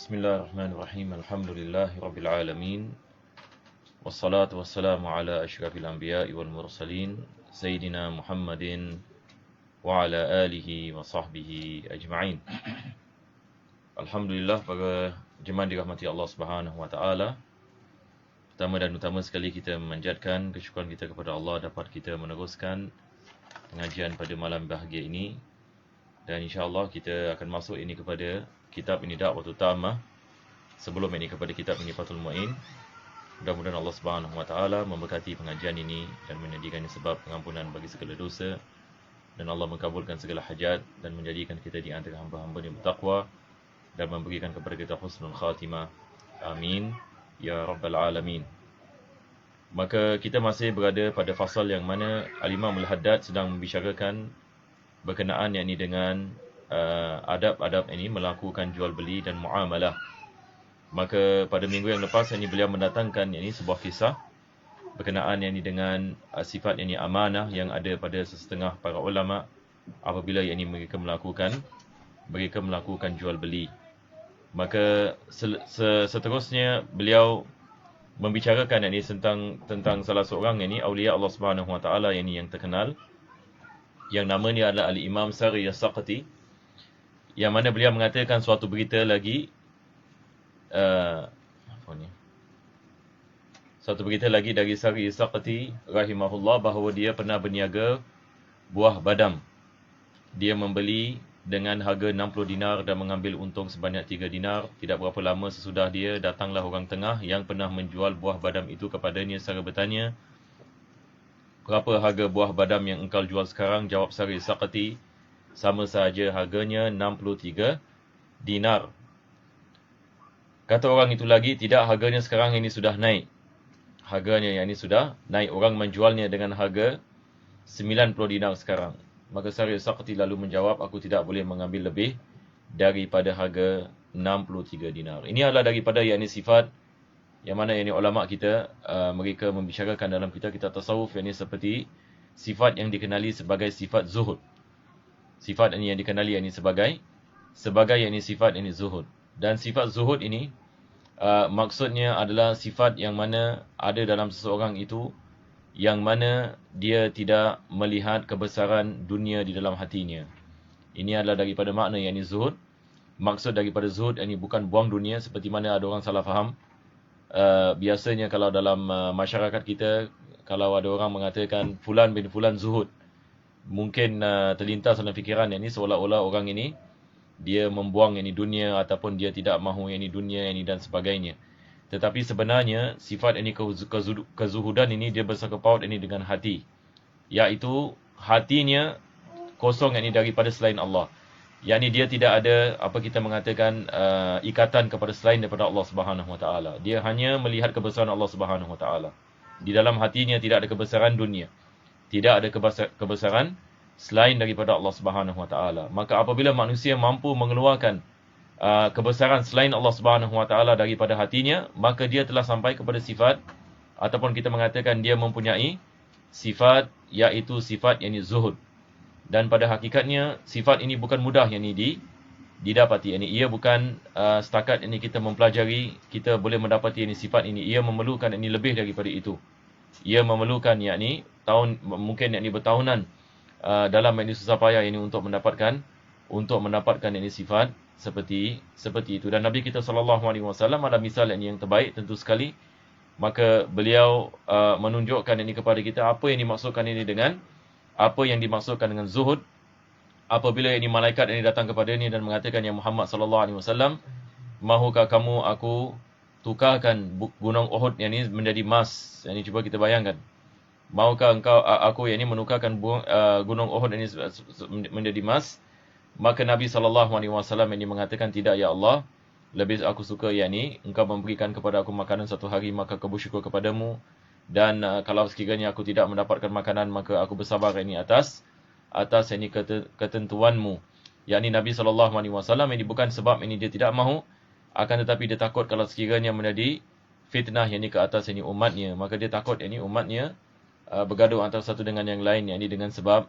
Bismillahirrahmanirrahim. Alhamdulillahi rabbil alamin. Wassalatu wassalamu ala asyrafil anbiya'i wal mursalin Sayyidina Muhammadin wa ala alihi wa sahbihi ajma'in. Alhamdulillah, para jemaah dirahmati Allah Subhanahu wa taala. Pertama dan utama sekali kita memanjatkan kesyukuran kita kepada Allah dapat kita meneruskan pengajian pada malam bahagia ini. Dan insya-Allah kita akan masuk ini kepada kitab ini Da'watul Tammah. Sebelum ini kepada kitab ini Fathul Mu'in. Mudah-mudahan Allah Subhanahu wa taala memberkati pengajian ini dan menjadikannya sebab pengampunan bagi segala dosa, dan Allah mengabulkan segala hajat dan menjadikan kita di antara hamba-hamba yang bertakwa dan memberikan kepada kita husnul khatimah. Amin ya rabbal alamin. Maka kita masih berada pada fasal yang mana Al-Imam Al-Haddad sedang membicarakan berkenaan yakni dengan adab-adab ini melakukan jual beli dan muamalah. Maka pada minggu yang lepas ini beliau mendatangkan yakni sebuah kisah berkenaan yakni dengan sifat yakni amanah yang ada pada sesetengah para ulama apabila yakni mereka melakukan jual beli. Maka seterusnya beliau membicarakan yakni tentang salah seorang yakni aulia Allah Subhanahu wa taala yakni yang terkenal, yang namanya adalah Al-Imam Sari As-Saqati, yang mana beliau mengatakan suatu berita lagi dari Sari As-Saqati rahimahullah, bahawa dia pernah berniaga buah badam. Dia membeli dengan harga 60 dinar dan mengambil untung sebanyak 3 dinar. Tidak berapa lama sesudah dia, datanglah orang tengah yang pernah menjual buah badam itu kepadanya secara bertanya, "Berapa harga buah badam yang engkau jual sekarang?" Jawab Sari Saqati, "Sama sahaja harganya 63 dinar." Kata orang itu lagi, "Tidak, harganya sekarang ini sudah naik. Harganya yang ini sudah naik. Orang menjualnya dengan harga 90 dinar sekarang." Maka Sari Saqati lalu menjawab, "Aku tidak boleh mengambil lebih daripada harga 63 dinar." Ini adalah daripada yakni sifat yang mana yakni ulama kita mereka membicarakan dalam kitab-kitab tasawuf, yakni seperti sifat yang dikenali sebagai sifat zuhud. Sifat ini yang dikenali yakni sebagai yakni sifat yakni zuhud. Dan sifat zuhud ini maksudnya adalah sifat yang mana ada dalam seseorang itu, yang mana dia tidak melihat kebesaran dunia di dalam hatinya. Ini adalah daripada makna yakni zuhud. Maksud daripada zuhud ini bukan buang dunia seperti mana ada orang salah faham. Biasanya kalau dalam masyarakat kita, kalau ada orang mengatakan fulan bin fulan zuhud, mungkin terlintas dalam fikiran ini seolah-olah orang ini dia membuang ini dunia ataupun dia tidak mahu ini dunia ini dan sebagainya. Tetapi sebenarnya sifat ini kezuhudan ini dia bersangkut paut ini dengan hati, iaitu hatinya kosong ini daripada selain Allah. Yakni dia tidak ada apa kita mengatakan ikatan kepada selain daripada Allah Subhanahu wa taala. Dia hanya melihat kebesaran Allah Subhanahu wa taala. Di dalam hatinya tidak ada kebesaran dunia. Tidak ada kebesaran selain daripada Allah Subhanahu wa taala. Maka apabila manusia mampu mengeluarkan kebesaran selain Allah Subhanahu wa taala daripada hatinya, maka dia telah sampai kepada sifat, ataupun kita mengatakan dia mempunyai sifat, iaitu sifat yakni zuhud. Dan pada hakikatnya sifat ini bukan mudah yakni didapati. Yani ia bukan setakat ini kita mempelajari kita boleh mendapati ini sifat ini. Ia memerlukan ini lebih daripada itu. Ia memerlukan yakni mungkin yakni bertahunan dalam yakni susah payah ini untuk mendapatkan ini sifat seperti itu. Dan Nabi kita sallallahu alaihi wasallam adalah misal yang terbaik tentu sekali. Maka beliau menunjukkan ini kepada kita apa yang dimaksudkan ini dengan zuhud. Apabila ini malaikat ini datang kepada ini dan mengatakan, "Ya Muhammad sallallahu alaihi wasallam, mahukah kamu aku tukarkan gunung Uhud yang ini menjadi emas?" Ini cuba kita bayangkan. Mahukah aku yang ini menukarkan gunung Uhud ini menjadi emas? Maka Nabi sallallahu alaihi wasallam ini mengatakan, "Tidak ya Allah, lebih aku suka yakni engkau memberikan kepada aku makanan satu hari, maka aku bersyukur kepadamu. Dan kalau sekiranya aku tidak mendapatkan makanan, maka aku bersabar ini atas ini ketentuanmu." Yakni Nabi sallallahu alaihi wasallam ini bukan sebab ini dia tidak mahu, akan tetapi dia takut kalau sekiranya menjadi fitnah yakni ke atas ini umatnya, maka dia takut yakni umatnya bergaduh antara satu dengan yang lain, yakni dengan sebab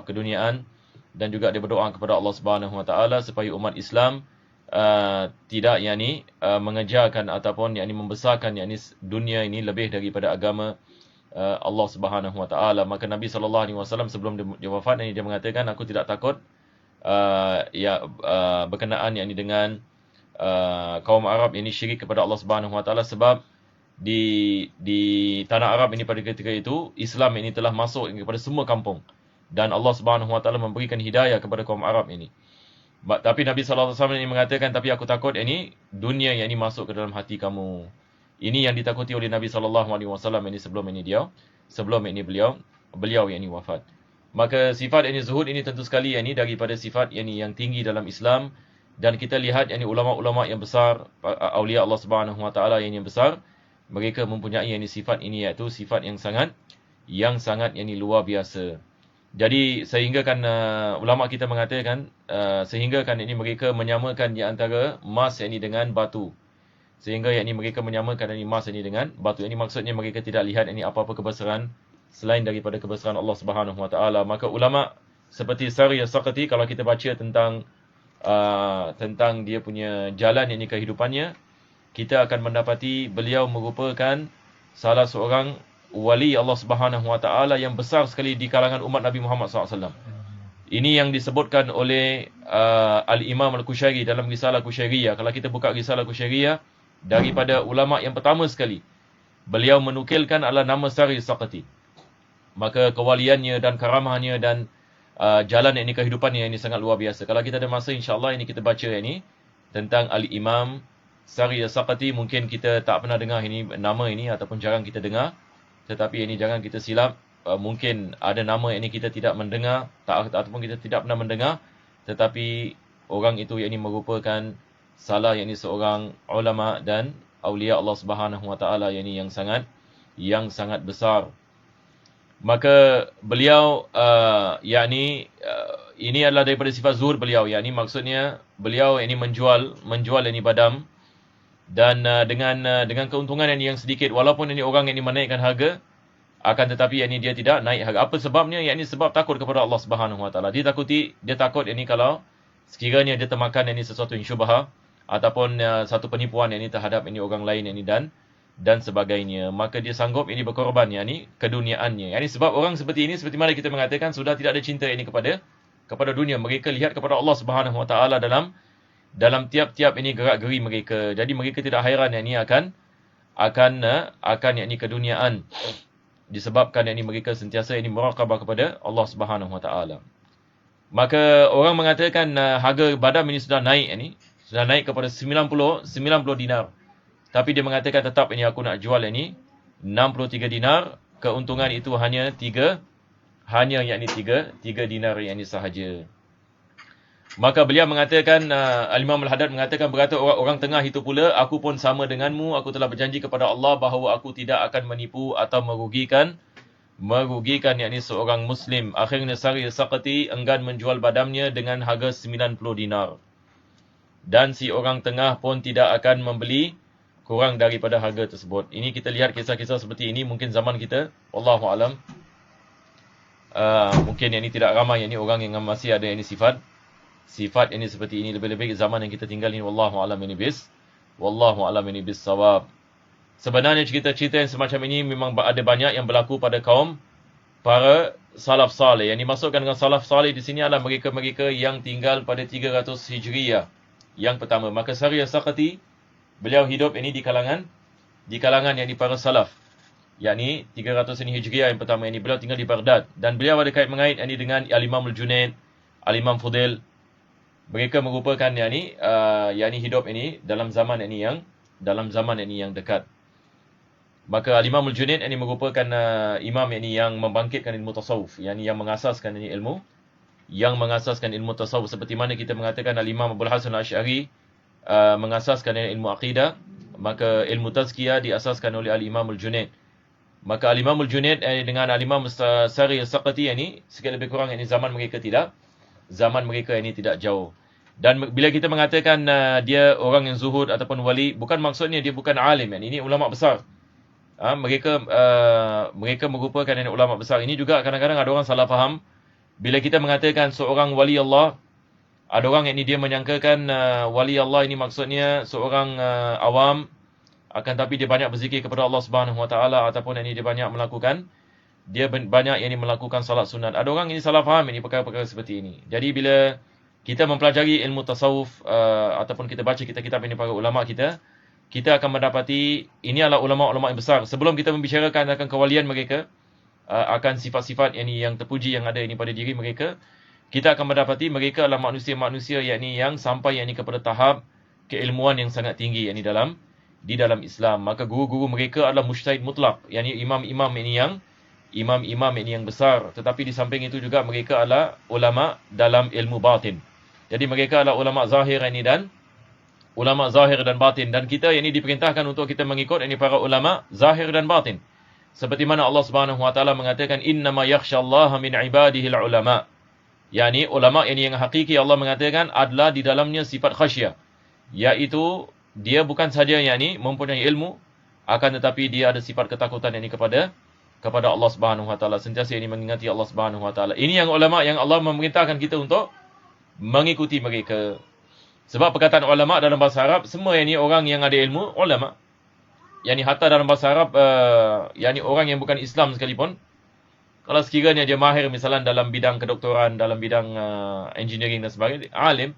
keduniaan. Dan juga dia berdoa kepada Allah Subhanahu wa taala supaya umat Islam tidak mengejarkan ataupun membesarkan dunia ini lebih daripada agama Allah Subhanahu Wa Taala. Maka Nabi sallallahu alaihi wasallam sebelum dia wafat dia mengatakan, aku tidak takut berkenaan dengan kaum Arab ini syirik kepada Allah Subhanahu Wa Taala, sebab di tanah Arab ini pada ketika itu Islam ini telah masuk kepada semua kampung dan Allah Subhanahu Wa Taala memberikan hidayah kepada kaum Arab ini. Tapi Nabi sallallahu alaihi wasallam ini mengatakan, tapi aku takut dunia yang ini masuk ke dalam hati kamu. Ini yang ditakuti oleh Nabi sallallahu alaihi wasallam sebelum beliau wafat. Maka sifat zuhud ini tentu sekali daripada sifat yang tinggi dalam Islam, dan kita lihat ulama-ulama yang besar, aulia Allah Subhanahu Wa Taala yang besar, mereka mempunyai sifat ini, iaitu sifat yang sangat luar biasa. Jadi sehingga ulama kita mengatakan sehingga mereka menyamakan di antara emas dengan batu. Sehingga mereka menyamakan emas dengan batu. Ini maksudnya mereka tidak lihat apa-apa kebesaran selain daripada kebesaran Allah Subhanahu Wa Taala. Maka ulama seperti Sari As-Saqati, kalau kita baca tentang dia punya jalan kehidupannya, kita akan mendapati beliau merupakan salah seorang wali Allah Subhanahu Wa Taala yang besar sekali di kalangan umat Nabi Muhammad SAW. Ini yang disebutkan oleh Al-Imam Al-Qushairi dalam Risalah Qushairiyah. Kalau kita buka Risalah Qushairiyah, daripada ulama yang pertama sekali beliau menukilkan adalah nama Sari As-Saqati. Maka kewaliannya dan karamahnya dan jalan kehidupannya sangat luar biasa. Kalau kita ada masa, insya-Allah kita baca tentang Al-Imam Sari As-Saqati. Mungkin kita tak pernah dengar nama ataupun jarang kita dengar. Tetapi jangan kita silap, mungkin ada nama kita tidak mendengar ataupun kita tidak pernah mendengar, tetapi orang itu merupakan salah seorang ulama dan aulia Allah Subhanahu Wa Taala yang sangat besar. Maka beliau ini adalah daripada sifat zuhud beliau, maksudnya beliau menjual badam, dan dengan keuntungan yang sedikit, walaupun orang menaikkan harga, akan tetapi dia tidak naik harga. Apa sebabnya? Sebab takut kepada Allah Subhanahu Wa Taala. Dia takut kalau sekiranya dia termakan sesuatu yang syubhah ataupun satu penipuan terhadap orang lain dan sebagainya, maka dia sanggup berkorban keduniaannya. Sebab orang seperti ini, seperti mana kita mengatakan, sudah tidak ada cinta kepada dunia. Mereka lihat kepada Allah Subhanahu Wa Taala dalam tiap-tiap gerak-geri mereka. Jadi mereka tidak hairan akan keduniaan, disebabkan mereka sentiasa muraqabah kepada Allah Subhanahu Wa Taala. Maka orang mengatakan harga badam sudah naik kepada 90 dinar. Tapi dia mengatakan tetap aku nak jual 63 dinar. Keuntungan itu hanya 3 dinar sahaja. Maka beliau mengatakan, Al-Imam Al-Haddad mengatakan, berkata orang tengah itu pula, aku pun sama denganmu, aku telah berjanji kepada Allah bahawa aku tidak akan menipu atau merugikan seorang Muslim. Akhirnya Sari As-Saqati enggan menjual badamnya dengan harga 90 dinar. Dan si orang tengah pun tidak akan membeli kurang daripada harga tersebut. Ini kita lihat kisah-kisah seperti ini mungkin zaman kita, wallahu alam. Mungkin tidak ramai orang yang masih ada sifat seperti ini, lebih-lebih zaman yang kita tinggal ini, wallahu alam bis sawab. Sebenarnya cerita-cerita yang semacam ini memang ada banyak yang berlaku pada kaum para salaf saleh. Yang dimasukkan dengan salaf saleh di sini adalah mereka-mereka yang tinggal pada 300 Hijriyah yang pertama. Maka Sari As-Saqati beliau hidup di kalangan para salaf. 300 Hijriyah yang pertama beliau tinggal di Baghdad, dan beliau ada kait-mengait dengan Al-Imam Al-Junaid, Al-Imam Fudail. Mereka merupakan hidup dalam zaman yang dekat. Maka Al-Imam Al-Junaid merupakan imam yang membangkitkan ilmu tasawuf, yang mengasaskan ilmu tasawuf, seperti mana kita mengatakan Al-Imam Abdul Hasan Al-Asy'ari mengasaskan ilmu aqidah, maka ilmu tazkiyah diasaskan oleh Al-Imam Al-Junaid. Maka Al-Imam Al-Junaid dengan Al-Imam Sari As-Saqati sikit lebih kurang zaman mereka tidak jauh. Dan bila kita mengatakan dia orang yang zuhud ataupun wali, bukan maksudnya dia bukan alim. Ini ulama besar. Mereka merupakan ulama besar. Ini juga kadang-kadang ada orang salah faham. Bila kita mengatakan seorang wali Allah Ada orang yang ini dia menyangkakan wali Allah ini maksudnya seorang awam, akan tapi dia banyak berzikir kepada Allah Subhanahu Wa Taala, ataupun ini dia banyak melakukan banyak yang ini melakukan salat sunat. Ada orang ini salah faham ini perkara-perkara seperti ini. Jadi bila kita mempelajari ilmu tasawuf ataupun kita baca kitab-kitab ini para ulama kita akan mendapati ini adalah ulama-ulama yang besar. Sebelum kita membicarakan akan kewalian mereka, akan sifat-sifat yang terpuji yang ada ini pada diri mereka, kita akan mendapati mereka adalah manusia-manusia yang sampai kepada tahap keilmuan yang sangat tinggi di dalam Islam. Maka guru-guru mereka adalah mujtahid mutlak, imam-imam ini yang besar. Tetapi di samping itu juga mereka adalah ulama dalam ilmu batin. Jadi mereka adalah ulama zahir dan batin, dan kita ini diperintahkan untuk kita mengikut para ulama zahir dan batin. Seperti mana Allah Subhanahu Wa Taala mengatakan innama yakhsyallaha min ibadihi ulama. Ulama yang hakiki, Allah mengatakan adalah di dalamnya sifat khasyah, iaitu dia bukan saja mempunyai ilmu, akan tetapi dia ada sifat ketakutan kepada Allah Subhanahu Wa Taala, sentiasa mengingati Allah Subhanahu Wa Taala. Ini yang ulama yang Allah memerintahkan kita untuk mengikuti mereka. Sebab perkataan ulama dalam bahasa Arab, semua orang yang ada ilmu, ulama. Hatta dalam bahasa Arab, orang yang bukan Islam sekalipun, kalau sekiranya dia mahir misalnya dalam bidang kedoktoran, dalam bidang engineering dan sebagainya, alim.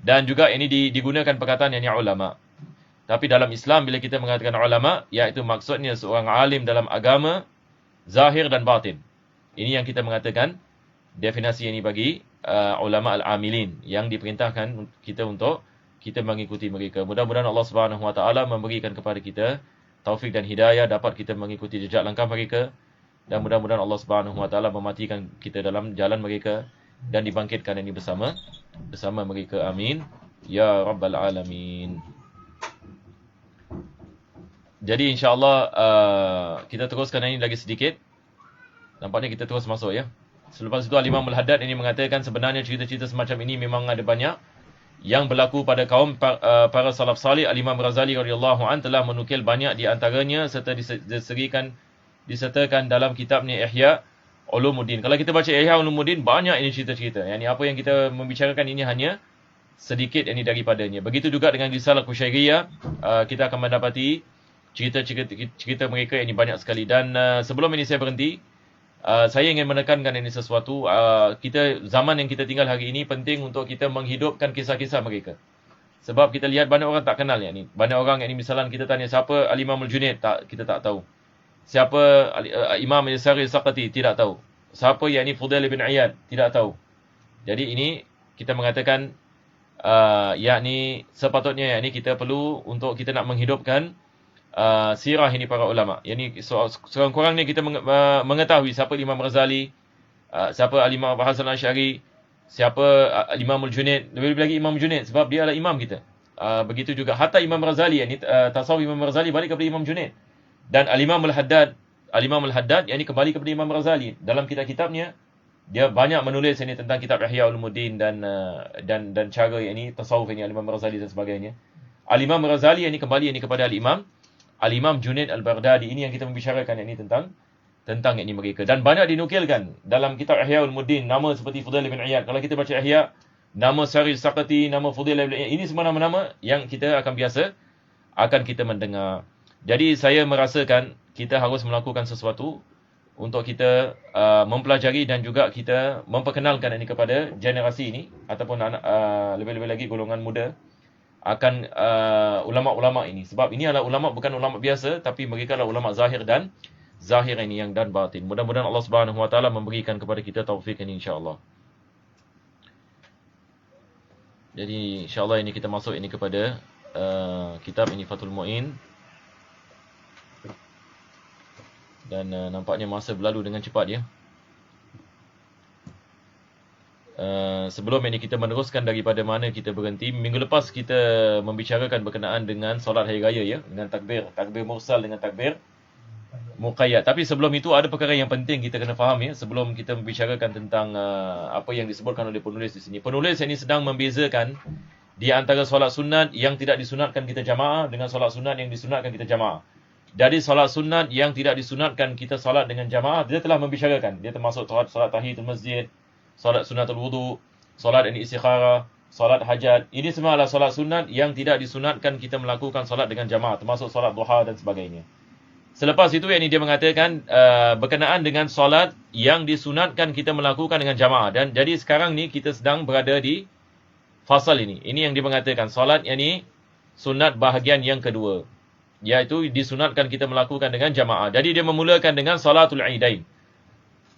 Dan juga ini digunakan perkataan ulama. Tapi dalam Islam bila kita mengatakan ulama, iaitu maksudnya seorang alim dalam agama, zahir dan batin. Ini yang kita mengatakan definisi ini bagi ulama al-amilin, yang diperintahkan kita untuk kita mengikuti mereka. Mudah-mudahan Allah Subhanahu Wa Taala memberikan kepada kita taufik dan hidayah, dapat kita mengikuti jejak langkah mereka, dan mudah-mudahan Allah Subhanahu Wa Taala mematikan kita dalam jalan mereka dan dibangkitkan ini bersama mereka. Amin ya rabbal alamin. Jadi insya-Allah kita teruskan ini lagi sedikit. Nampaknya kita terus masuk ya. Selepas itu Al-Imam Al-Haddad ini mengatakan sebenarnya cerita-cerita semacam ini memang ada banyak yang berlaku pada kaum para salaf salih. Al-Imam Ghazali radhiyallahu an telah menukil banyak di antaranya serta disertakan dalam kitabnya Ihya Ulumuddin. Kalau kita baca Ihya Ulumuddin, banyak ini cerita-cerita. Apa yang kita membicarakan ini hanya sedikit daripadanya. Begitu juga dengan Risalah Qusyairiyah, kita akan mendapati cerita mereka ini banyak sekali. Dan sebelum ini saya berhenti, saya ingin menekankan ini sesuatu. Zaman yang kita tinggal hari ini penting untuk kita menghidupkan kisah-kisah mereka. Sebab kita lihat banyak orang tak kenal banyak orang misalnya kita tanya siapa Al-Imam Al-Junaid, kita tak tahu. Siapa Imam Al-Sari Saqati, tidak tahu. Siapa Fudail bin Iyad, tidak tahu. Jadi ini kita mengatakan sepatutnya kita perlu untuk kita nak menghidupkan sirah ini para ulama. Sekurang-kurang ni kita mengetahui siapa Imam Ghazali, siapa Al-Imam Abu Hasan Al-Asy'ari, siapa Imam Al-Junaid, lebih-lebih lagi Imam Junaid sebab dia adalah imam kita. Begitu juga hatta Imam Ghazali, tasawuf Imam Ghazali balik kepada Imam Junaid. Dan Al-Imam Al-Haddad kembali kepada Imam Ghazali. Dalam kitab-kitabnya dia banyak menulis tentang kitab Ihya Ulumuddin dan cara tasawuf Al-Imam Ghazali dan sebagainya. Al-Imam Ghazali kembali kepada Al-Imam Junaid Al-Baghdadi. Ini yang kita membicarakan tentang mereka. Dan banyak dinukilkan dalam kitab Ihya Ulumuddin nama seperti Fudail bin Iyad. Kalau kita baca Ihya, nama Sari Saqati, nama Fudail bin Iyad, ini semua nama-nama yang kita akan kita mendengar. Jadi saya merasakan kita harus melakukan sesuatu untuk kita mempelajari dan juga kita memperkenalkan kepada generasi ini ataupun lebih-lebih lagi golongan muda akan ulama-ulama ini. Sebab ini adalah ulama, bukan ulama biasa, tapi mereka adalah ulama zahir dan yang dan batin. Mudah-mudahan Allah Subhanahu Wa Taala memberikan kepada kita taufik ini insya-Allah. Jadi insya-Allah ini kita masuk kepada kitab Fathul Mu'in. Dan nampaknya masa berlalu dengan cepat ya. Sebelum ini kita meneruskan daripada mana kita berhenti. Minggu lepas kita membicarakan berkenaan dengan solat hari raya ya, dengan takbir mursal dengan takbir muqayyad. Tapi sebelum itu ada perkara yang penting kita kena faham ya, sebelum kita membicarakan tentang apa yang disebutkan oleh penulis di sini. Penulis ini sedang membezakan di antara solat sunat yang tidak disunatkan kita jamaah dengan solat sunat yang disunatkan kita jamaah. Dari solat sunat yang tidak disunatkan kita solat dengan jamaah, dia telah membicarakan. Dia termasuk solat tahiyatul masjid, solat sunatul wudu, solat yang istikharah, solat hajat. Ini semua adalah solat sunat yang tidak disunatkan kita melakukan solat dengan jamaah, termasuk solat duha dan sebagainya. Selepas itu, yang ini dia mengatakan berkenaan dengan solat yang disunatkan kita melakukan dengan jamaah. Dan jadi sekarang ni kita sedang berada di fasal ini. Ini yang dia mengatakan solat yang ni sunat bahagian yang kedua, iaitu disunatkan kita melakukan dengan jamaah. Jadi dia memulakan dengan salatul idain.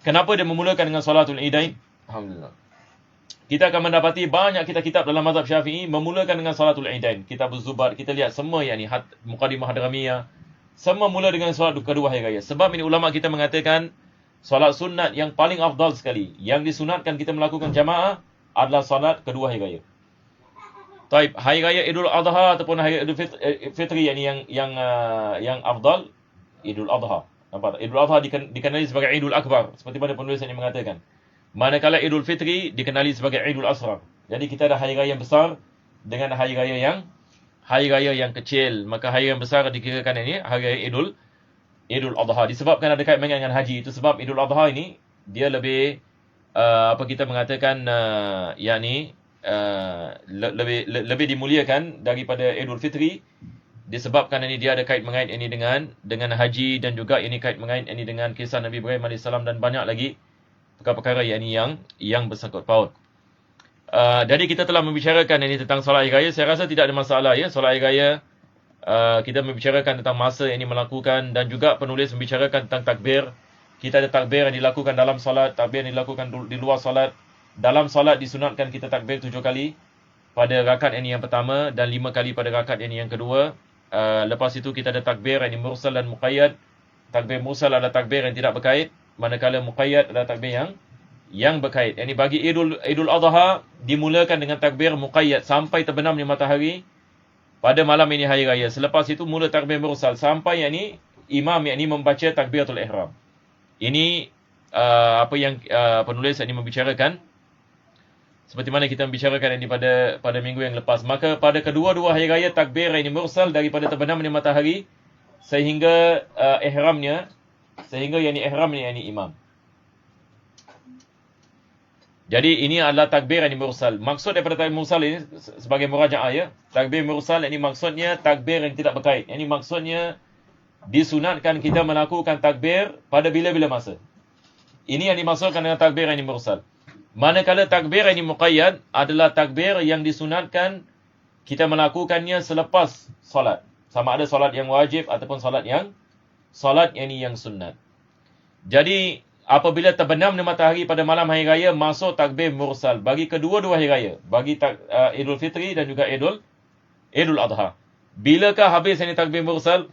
Kenapa dia memulakan dengan salatul idain? Alhamdulillah. Kita akan mendapati banyak kitab-kitab dalam mazhab Syafi'i memulakan dengan salatul idain. Kitab Az-Zubat, kita lihat semua yang ni Muqaddimah Hadramiyah, semua mula dengan solat kedua hari raya. Sebab ini ulama kita mengatakan solat sunat yang paling afdal sekali, yang disunatkan kita melakukan jamaah, adalah solat kedua hari raya. Taib, hari raya Idul Adha ataupun hari Idul Fitri yang afdal Idul Adha. Nampak tak? Idul Adha dikenali sebagai Idul Akbar, seperti mana penulis ini mengatakan. Manakala Idul Fitri dikenali sebagai Idul Asghar. Jadi kita ada hari raya yang besar dengan hari raya yang kecil. Maka hari yang besar dikirakan ini hari raya Idul Adha. Disebabkan ada kait dengan haji. Itu sebab Idul Adha ini dia lebih kita mengatakan lebih dimuliakan daripada Idul Fitri, disebabkan ini dia ada kait mengait ini dengan haji, dan juga ini kait mengait ini dengan kisah Nabi Ibrahim AS dan banyak lagi perkara-perkara yang bersangkut paut. Jadi kita telah membicarakan ini tentang solat hari raya. Saya rasa tidak ada masalah ya. Solat hari raya kita membicarakan tentang masa yang ini melakukan, dan juga penulis membicarakan tentang takbir. Kita ada takbir yang dilakukan dalam solat, takbir yang dilakukan di luar solat. Dalam solat disunatkan kita takbir 7 kali pada rakaat yang pertama dan 5 kali pada rakaat yang kedua. Lepas itu kita ada takbir yang mursal dan muqayyad. Takbir mursal adalah takbir yang tidak berkait, manakala muqayyad adalah takbir yang berkait. Ini bagi Idul Adha dimulakan dengan takbir muqayyad sampai terbenamnya matahari pada malam ini hari raya. Selepas itu mula takbir mursal sampai imam membaca takbiratul ihram. Ini apa yang penulis ini membicarakan, seperti mana kita membicarakan ini pada minggu yang lepas. Maka pada kedua-dua hari raya takbir ini mursal daripada terbenamnya matahari sehingga ihramnya imam. Jadi ini adalah takbir yang mursal. Maksud daripada takbir mursal ini sebagai murajaah ya. Takbir mursal ini maksudnya takbir yang tidak berkait. Ini maksudnya disunatkan kita melakukan takbir pada bila-bila masa. Ini yang dimaksudkan dengan takbir yang mursal. Manakala takbir yang muqayyad adalah takbir yang disunatkan kita melakukannya selepas solat. Sama ada solat yang wajib ataupun solat yang sunat. Jadi apabila terbenamnya matahari pada malam hari raya, masuk takbir mursal bagi kedua-dua hari raya, bagi Idul Fitri dan juga Idul Adha. Bilakah habis ini takbir mursal?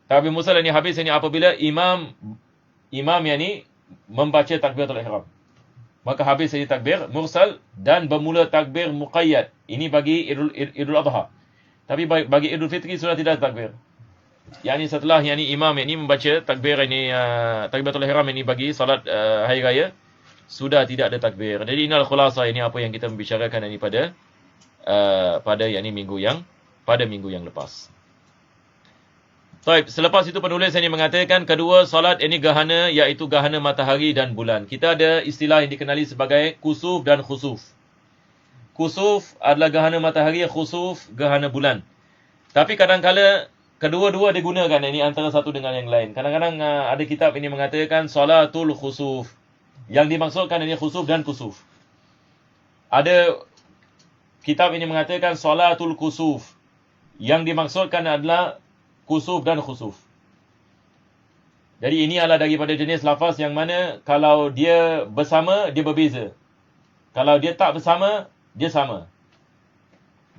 Takbir mursal ini habis ini apabila imam yang ni membaca takbiratul ihram. Maka habis ini takbir mursal dan bermula takbir muqayyad. Ini bagi Idul Adha. Tapi bagi Idul Fitri sudah tidak takbir. Yang ini setelah imam ini membaca takbir ini takbiratul ihram ini bagi salat hari raya, sudah tidak ada takbir. Jadi inilah khulasa ini apa yang kita membicarakan ini pada minggu yang lepas. Baik, selepas itu penulis ini mengatakan kedua solat ini gerhana, iaitu gerhana matahari dan bulan. Kita ada istilah yang dikenali sebagai kusuf dan khusuf. Kusuf adalah gerhana matahari, khusuf gerhana bulan. Tapi kadang-kala kedua-dua digunakan ini antara satu dengan yang lain. Kadang-kadang ada kitab ini mengatakan salatul khusuf. Yang dimaksudkan ini khusuf dan kusuf. Ada kitab ini mengatakan salatul kusuf. Yang dimaksudkan adalah kusuf dan khusuf. Jadi ini adalah daripada jenis lafaz yang mana kalau dia bersama, dia berbeza. Kalau dia tak bersama, dia sama.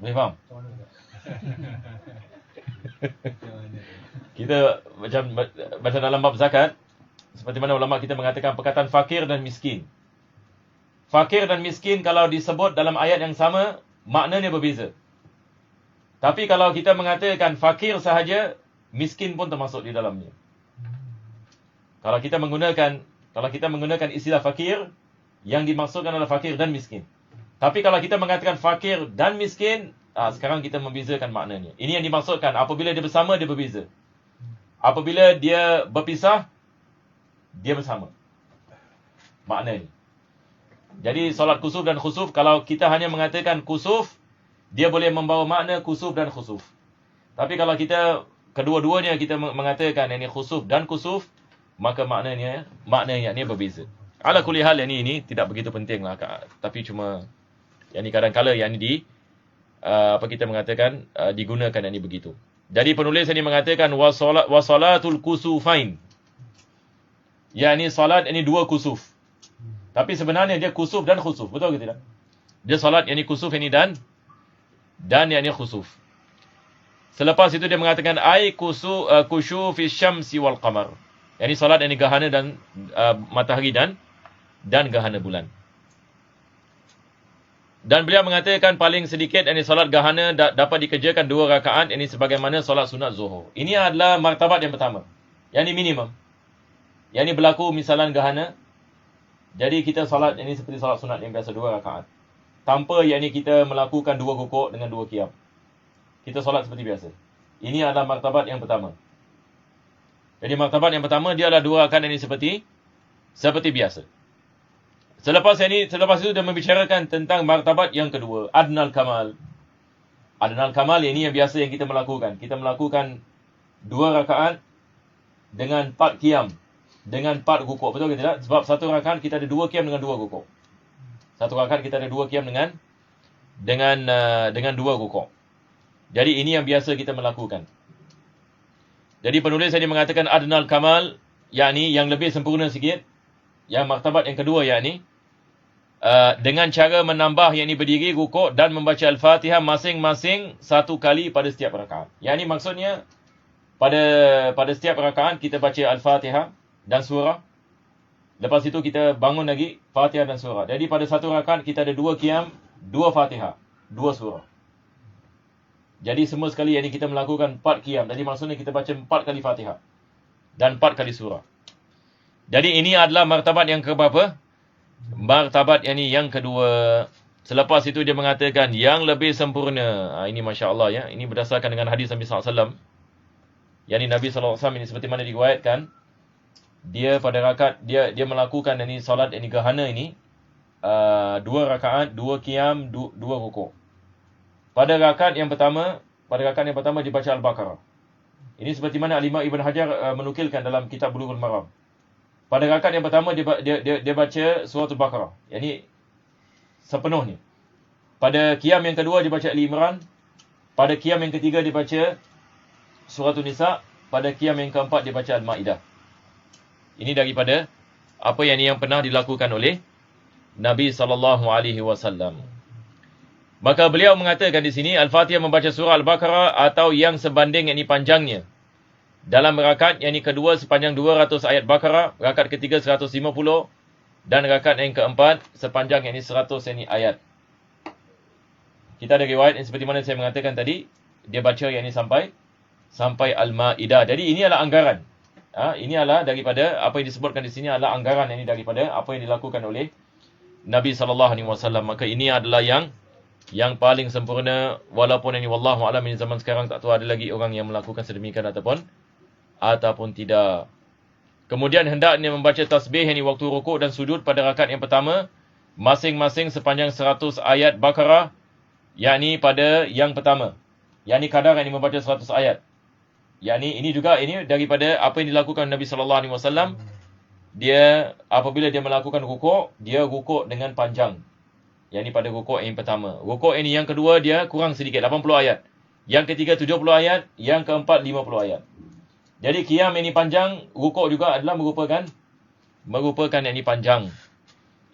Boleh faham? Kita macam dalam bab zakat, seperti mana ulama kita mengatakan perkataan fakir dan miskin. Fakir dan miskin kalau disebut dalam ayat yang sama, maknanya berbeza. Tapi kalau kita mengatakan fakir sahaja, miskin pun termasuk di dalamnya. Kalau kita menggunakan istilah fakir, yang dimaksudkan adalah fakir dan miskin. Tapi kalau kita mengatakan fakir dan miskin, sekarang kita membezakan maknanya. Ini yang dimaksudkan, apabila dia bersama, dia berbeza. Apabila dia berpisah, dia bersama. Maknanya. Jadi solat kusuf dan khusuf, kalau kita hanya mengatakan kusuf, dia boleh membawa makna kusuf dan khusuf. Tapi kalau kita kedua-duanya kita mengatakan ini khusuf dan kusuf, maka maknanya ni berbeza. Ala kulli hal ini tidak begitu penting lah, tapi cuma yang ni kadang-kala yang ni apa kita mengatakan digunakan yang ni begitu. Jadi penulis ini mengatakan wasalatul kusufain. Yani salat ini dua kusuf. Tapi sebenarnya dia kusuf dan khusuf, betul ke tidak? Dia salat yang ni kusuf ini dan yang ni khusuf. Selepas itu dia mengatakan ai kusyufi syamsi wal qamar. Yang ni salat yang ni gerhana dan matahari dan gerhana bulan. Dan beliau mengatakan paling sedikit yang ni salat gerhana dapat dikerjakan 2 rakaat, ini sebagaimana salat sunat zuhur. Ini adalah martabat yang pertama. Yang ni minimum. Yang ni berlaku misalan gerhana. Jadi kita salat ini seperti salat sunat yang biasa 2 rakaat. Tanpa yang ni kita melakukan 2 rukuk dengan 2 qiyam. Kita solat seperti biasa. Ini adalah martabat yang pertama. Jadi martabat yang pertama dia adalah 2 rakaat ini seperti biasa. Selepas itu dia membicarakan tentang martabat yang kedua, adnal kamal. Adnal kamal ini yang biasa yang kita melakukan. Kita melakukan 2 rakaat dengan 4 qiyam, dengan 4 rukuk, betul ke tidak? Sebab 1 rakaat kita ada 2 qiyam dengan 2 rukuk. 1 rakaat kita ada 2 qiyam dengan 2 rukuk. Jadi ini yang biasa kita melakukan. Jadi penulis ini mengatakan adnal kamal, yakni yang lebih sempurna sikit. Yang martabat yang kedua yakni dengan cara menambah yakni berdiri, rukuk dan membaca Al-Fatihah masing-masing 1 kali pada setiap rakaat. Yakni maksudnya pada setiap rakaat kita baca Al-Fatihah dan surah. Lepas itu kita bangun lagi Fatihah dan surah. Jadi pada 1 rakaat kita ada 2 qiyam, 2 Fatihah, 2 surah. Jadi semua sekali yang kita melakukan 4 qiyam. Jadi maksudnya kita baca 4 kali Fatihah dan 4 kali surah. Jadi ini adalah martabat yang keberapa? Martabat yang kedua. Selepas itu dia mengatakan yang lebih sempurna. Ini masya-Allah ya. Ini berdasarkan dengan hadis Nabi sallallahu alaihi wasallam. Yani Nabi sallallahu alaihi wasallam ini seperti mana diriwayatkan, dia pada rakaat dia melakukan salat gerhana ini 2 rakaat, 2 qiyam, 2 rukuk. Pada rakaat yang pertama dibaca Al-Baqarah. Ini seperti mana Al-Imam Ibn Hajar menukilkan dalam kitab Bulughul Maram. Pada rakaat yang pertama dia baca surah Al-Baqarah. Yani sepenuhnya. Pada qiyam yang kedua dibaca Ali Imran. Pada qiyam yang ketiga dibaca surah An-Nisa. Pada qiyam yang keempat dibaca Al-Maidah. Ini daripada apa yang pernah dilakukan oleh Nabi sallallahu alaihi wasallam. Maka beliau mengatakan di sini Al-Fatihah membaca surah Al-Baqarah atau yang sebanding yakni panjangnya. Dalam rakaat yang kedua sepanjang 200 ayat Baqarah, rakaat ketiga 150 dan rakaat yang keempat sepanjang yakni 100 ayat. Kita ada riwayat yang seperti mana saya mengatakan tadi, dia baca yakni sampai Al-Maidah. Jadi ini adalah anggaran. Ini adalah daripada apa yang disebutkan di sini adalah anggaran ini daripada apa yang dilakukan oleh Nabi sallallahu alaihi wasallam. Maka ini adalah yang paling sempurna, walaupun ini wallahu a'lam ini zaman sekarang tak tahu ada lagi orang yang melakukan sedemikian ataupun tidak. Kemudian hendaknya membaca tasbih ini waktu rukuk dan sujud pada rakaat yang pertama masing-masing sepanjang 100 ayat Baqarah, yakni pada yang pertama. Yakni kadar yang membaca 100 ayat. Yakni ini daripada apa yang dilakukan Nabi sallallahu alaihi wasallam. Dia apabila dia melakukan rukuk, dia rukuk dengan panjang. Yang ini pada rukuk yang pertama. Rukuk ini yang kedua dia kurang sedikit, 80 ayat. Yang ketiga 70 ayat. Yang keempat 50 ayat. Jadi qiyam ini panjang, rukuk juga adalah merupakan yang ini panjang.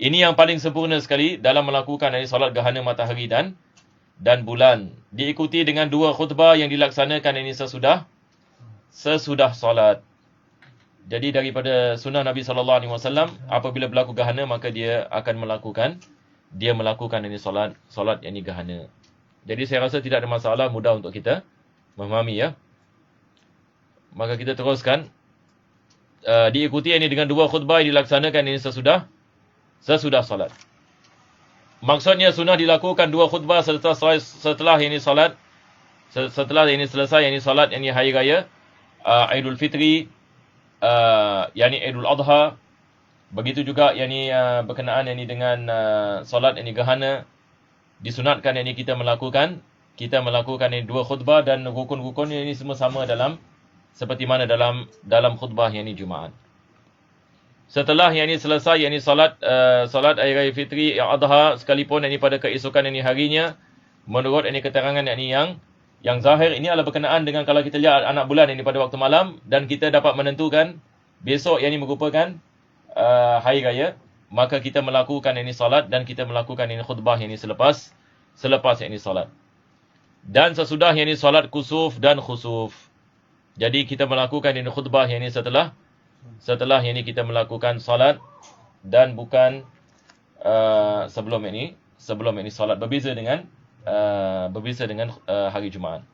Ini yang paling sempurna sekali dalam melakukan solat gerhana matahari dan bulan. Diikuti dengan 2 khutbah yang dilaksanakan ini sesudah solat. Jadi daripada sunnah Nabi sallallahu alaihi wasallam, apabila berlaku gerhana maka dia akan melakukan ini solat yang ini gerhana. Jadi saya rasa tidak ada masalah, mudah untuk kita memahami ya. Maka kita teruskan. Diikuti ini dengan 2 khutbah yang dilaksanakan ini sesudah solat. Maksudnya sunnah dilakukan 2 khutbah setelah ini solat. Setelah ini selesai ini solat ini hari raya Aidul Fitri, yakni Aidul Adha Begitu juga berkenaan dengan solat gerhana, disunatkan kita melakukan dua khutbah, dan rukun-rukun ini semua sama seperti mana dalam khutbah Jumaat. Setelah selesai solat hari raya fitri adha, sekalipun pada keesokan harinya, menurut keterangan yang zahir, ini adalah berkenaan dengan kalau kita lihat anak bulan pada waktu malam, dan kita dapat menentukan besok merupakan hari raya, maka kita melakukan solat, dan kita melakukan khutbah selepas solat. Dan sesudah solat kusuf dan khusuf, jadi kita melakukan khutbah setelah kita melakukan solat, dan bukan sebelum solat. Berbeza dengan hari Jumaat.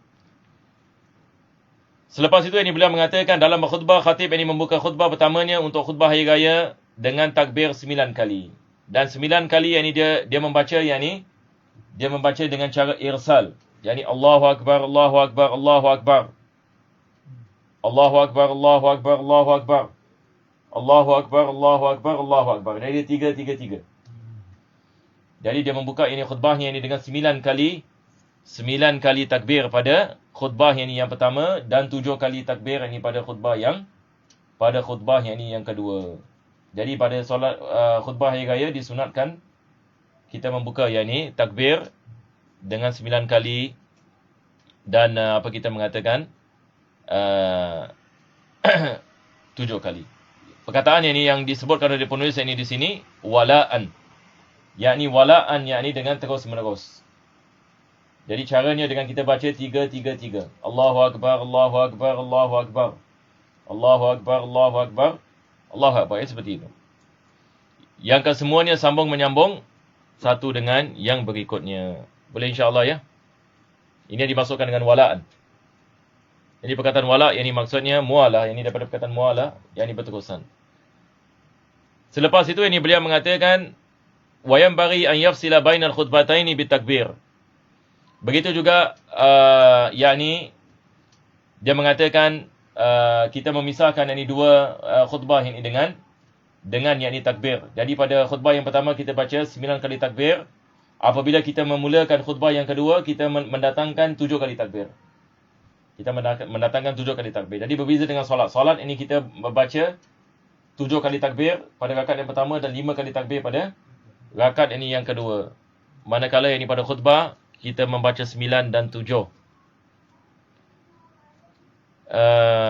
Selepas itu beliau mengatakan dalam khutbah, khatib membuka khutbah pertamanya untuk khutbah hari raya dengan takbir 9 kali. Dan 9 kali dia membaca dia membaca dengan cara irsal. Allahu akbar, Allahu akbar, Allahu akbar. Allahu akbar, Allahu akbar, Allahu akbar. Allahu akbar, Allahu akbar, Allahu akbar. Jadi dia 3. Jadi dia membuka khutbahnya dengan 9 kali takbir pada khutbah yang pertama, dan 7 kali takbir pada khutbah yang kedua. Jadi pada solat khutbah hari raya disunatkan kita membuka takbir dengan 9 kali, dan kita mengatakan 7 kali. Perkataan yang disebutkan oleh penulis di sini wala'an. Wala'an dengan terus menerus. Jadi caranya dengan kita baca 3. Allahu akbar, Allahu akbar, Allahu akbar. Allahu akbar, Allahu akbar. Allahu akbar. Seperti itu. Yang kesemuanya sambung menyambung satu dengan yang berikutnya. Boleh insya-Allah ya. Ini dimasukkan dengan wala'an. Jadi perkataan wala' maksudnya mualah, daripada perkataan mualah, berterusan. Selepas itu beliau mengatakan wa yanbaghi an yafsila bainal khutbataini bitakbir. Begitu juga dia mengatakan kita memisahkan dua khutbah ini dengan takbir. Jadi pada khutbah yang pertama kita baca 9 kali takbir. Apabila kita memulakan khutbah yang kedua, kita mendatangkan 7 kali takbir. Kita mendatangkan 7 kali takbir. Jadi berbeza dengan solat. Solat ini kita membaca 7 kali takbir pada rakaat yang pertama, dan 5 kali takbir pada rakaat yang kedua. Manakala pada khutbah kita membaca 9 dan 7.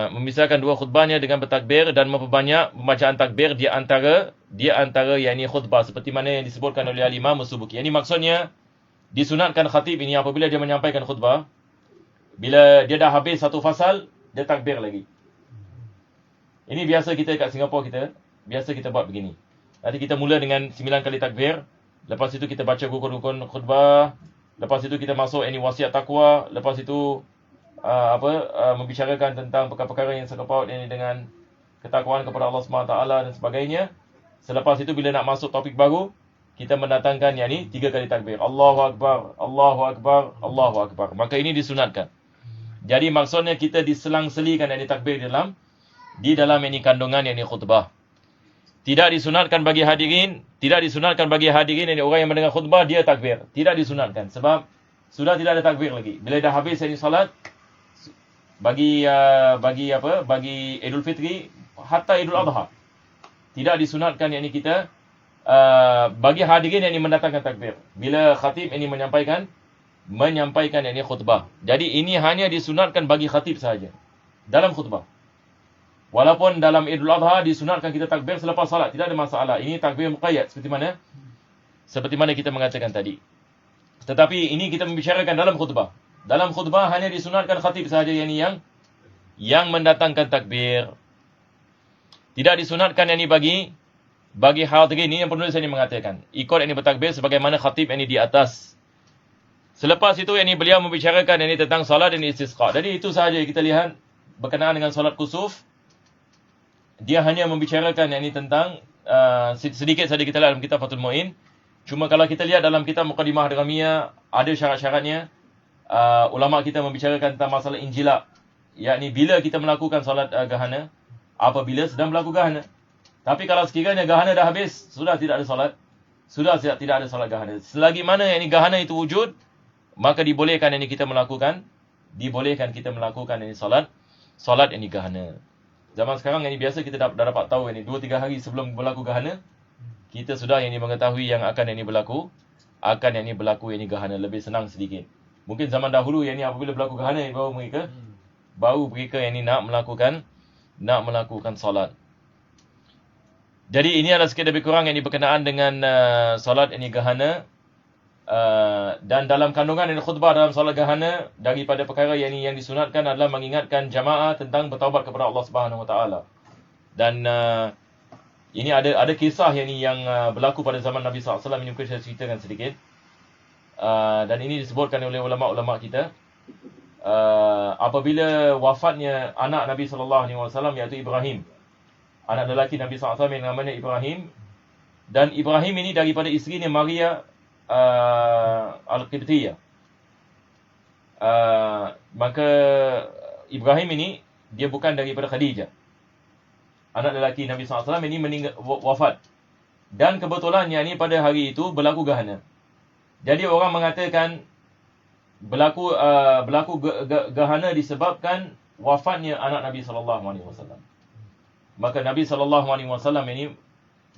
Memisahkan dua khutbahnya dengan bertakbir, dan memperbanyak pembacaan takbir di antara khutbah, seperti mana yang disebutkan oleh Al-Imam As-Subuki. Ini maksudnya disunatkan khatib apabila dia menyampaikan khutbah, bila dia dah habis satu fasal, dia takbir lagi. Ini biasa kita kat Singapura, biasa kita buat begini. Nanti kita mula dengan 9 kali takbir, lepas itu kita baca rukun-rukun khutbah, lepas itu kita masuk wasiat takwa, lepas itu membicarakan tentang perkara-perkara yang sekepaut dengan ketakwaan kepada Allah SWT dan sebagainya. Selepas itu bila nak masuk topik baru, kita mendatangkan 3 kali takbir. Allahu akbar, Allahu akbar, Allahu akbar. Maka ini disunatkan. Jadi maksudnya kita diselang-selikan takbir di dalam kandungan khutbah. Tidak disunatkan bagi hadirin orang yang mendengar khutbah dia takbir. Tidak disunatkan sebab sudah tidak ada takbir lagi. Bila dah habis salat bagi Idul Fitri hatta Idul Adha, tidak disunatkan kita bagi hadirin mendatangkan takbir bila khatib menyampaikan khutbah. Jadi ini hanya disunatkan bagi khatib sahaja dalam khutbah. Walaupun dalam Idul Adha disunatkan kita takbir selepas salat, tidak ada masalah. Ini takbir muqayyad seperti mana kita mengatakan tadi. Tetapi ini kita membicarakan dalam khutbah. Dalam khutbah hanya disunatkan khatib sahaja yang mendatangkan takbir. Tidak disunatkan bagi hadirin. Ini yang penulis ini mengatakan. Ikut bertakbir sebagaimana khatib di atas. Selepas itu beliau membicarakan tentang salat dan istisqa. Jadi itu sahaja kita lihat berkenaan dengan salat kusuf. Dia hanya membicarakan tentang sedikit saja kita lihat dalam kitab Fathul Mu'in. Cuma kalau kita lihat dalam kitab Muqaddimah Ad-Ramiyah, ada syarat-syaratnya. Ulama kita membicarakan tentang masalah injilak, yakni bila kita melakukan solat gerhana, apabila sedang berlaku gerhana. Tapi kalau sekiranya gerhana dah habis, sudah tidak ada solat. Sudah tidak ada solat gerhana. Selagi mana yang ini gerhana itu wujud, maka dibolehkan ini kita melakukan ini solat ini gerhana. Zaman sekarang ini biasa kita dah dapat tahu ini 2-3 hari sebelum berlaku gerhana, kita sudah ini mengetahui yang akan ini berlaku ini gerhana, lebih senang sedikit. Mungkin zaman dahulu yang ini apabila berlaku gerhana baru mereka yang ini nak melakukan solat. Jadi ini adalah sikit lebih kurang yang ini berkenaan dengan solat ini gerhana. Dan dalam kandungan ini khutbah dalam solat gerhana, daripada perkara yang disunatkan adalah mengingatkan jamaah tentang bertaubat kepada Allah Subhanahu Wa Taala. Dan ini ada kisah yang berlaku pada zaman Nabi SAW, ini mungkin saya ceritakan sedikit. Dan ini disebutkan oleh ulama-ulama kita. Apabila wafatnya anak Nabi SAW, iaitu Ibrahim, anak lelaki Nabi SAW yang namanya Ibrahim. Dan Ibrahim ini daripada isterinya Maria Al-Qibtiyah. Maka Ibrahim ini dia bukan daripada Khadijah. Anak lelaki Nabi SAW ini meninggal, wafat. Dan kebetulannya ini pada hari itu berlaku gerhana. Jadi orang mengatakan berlaku gerhana disebabkan wafatnya anak Nabi SAW. Maka Nabi SAW ini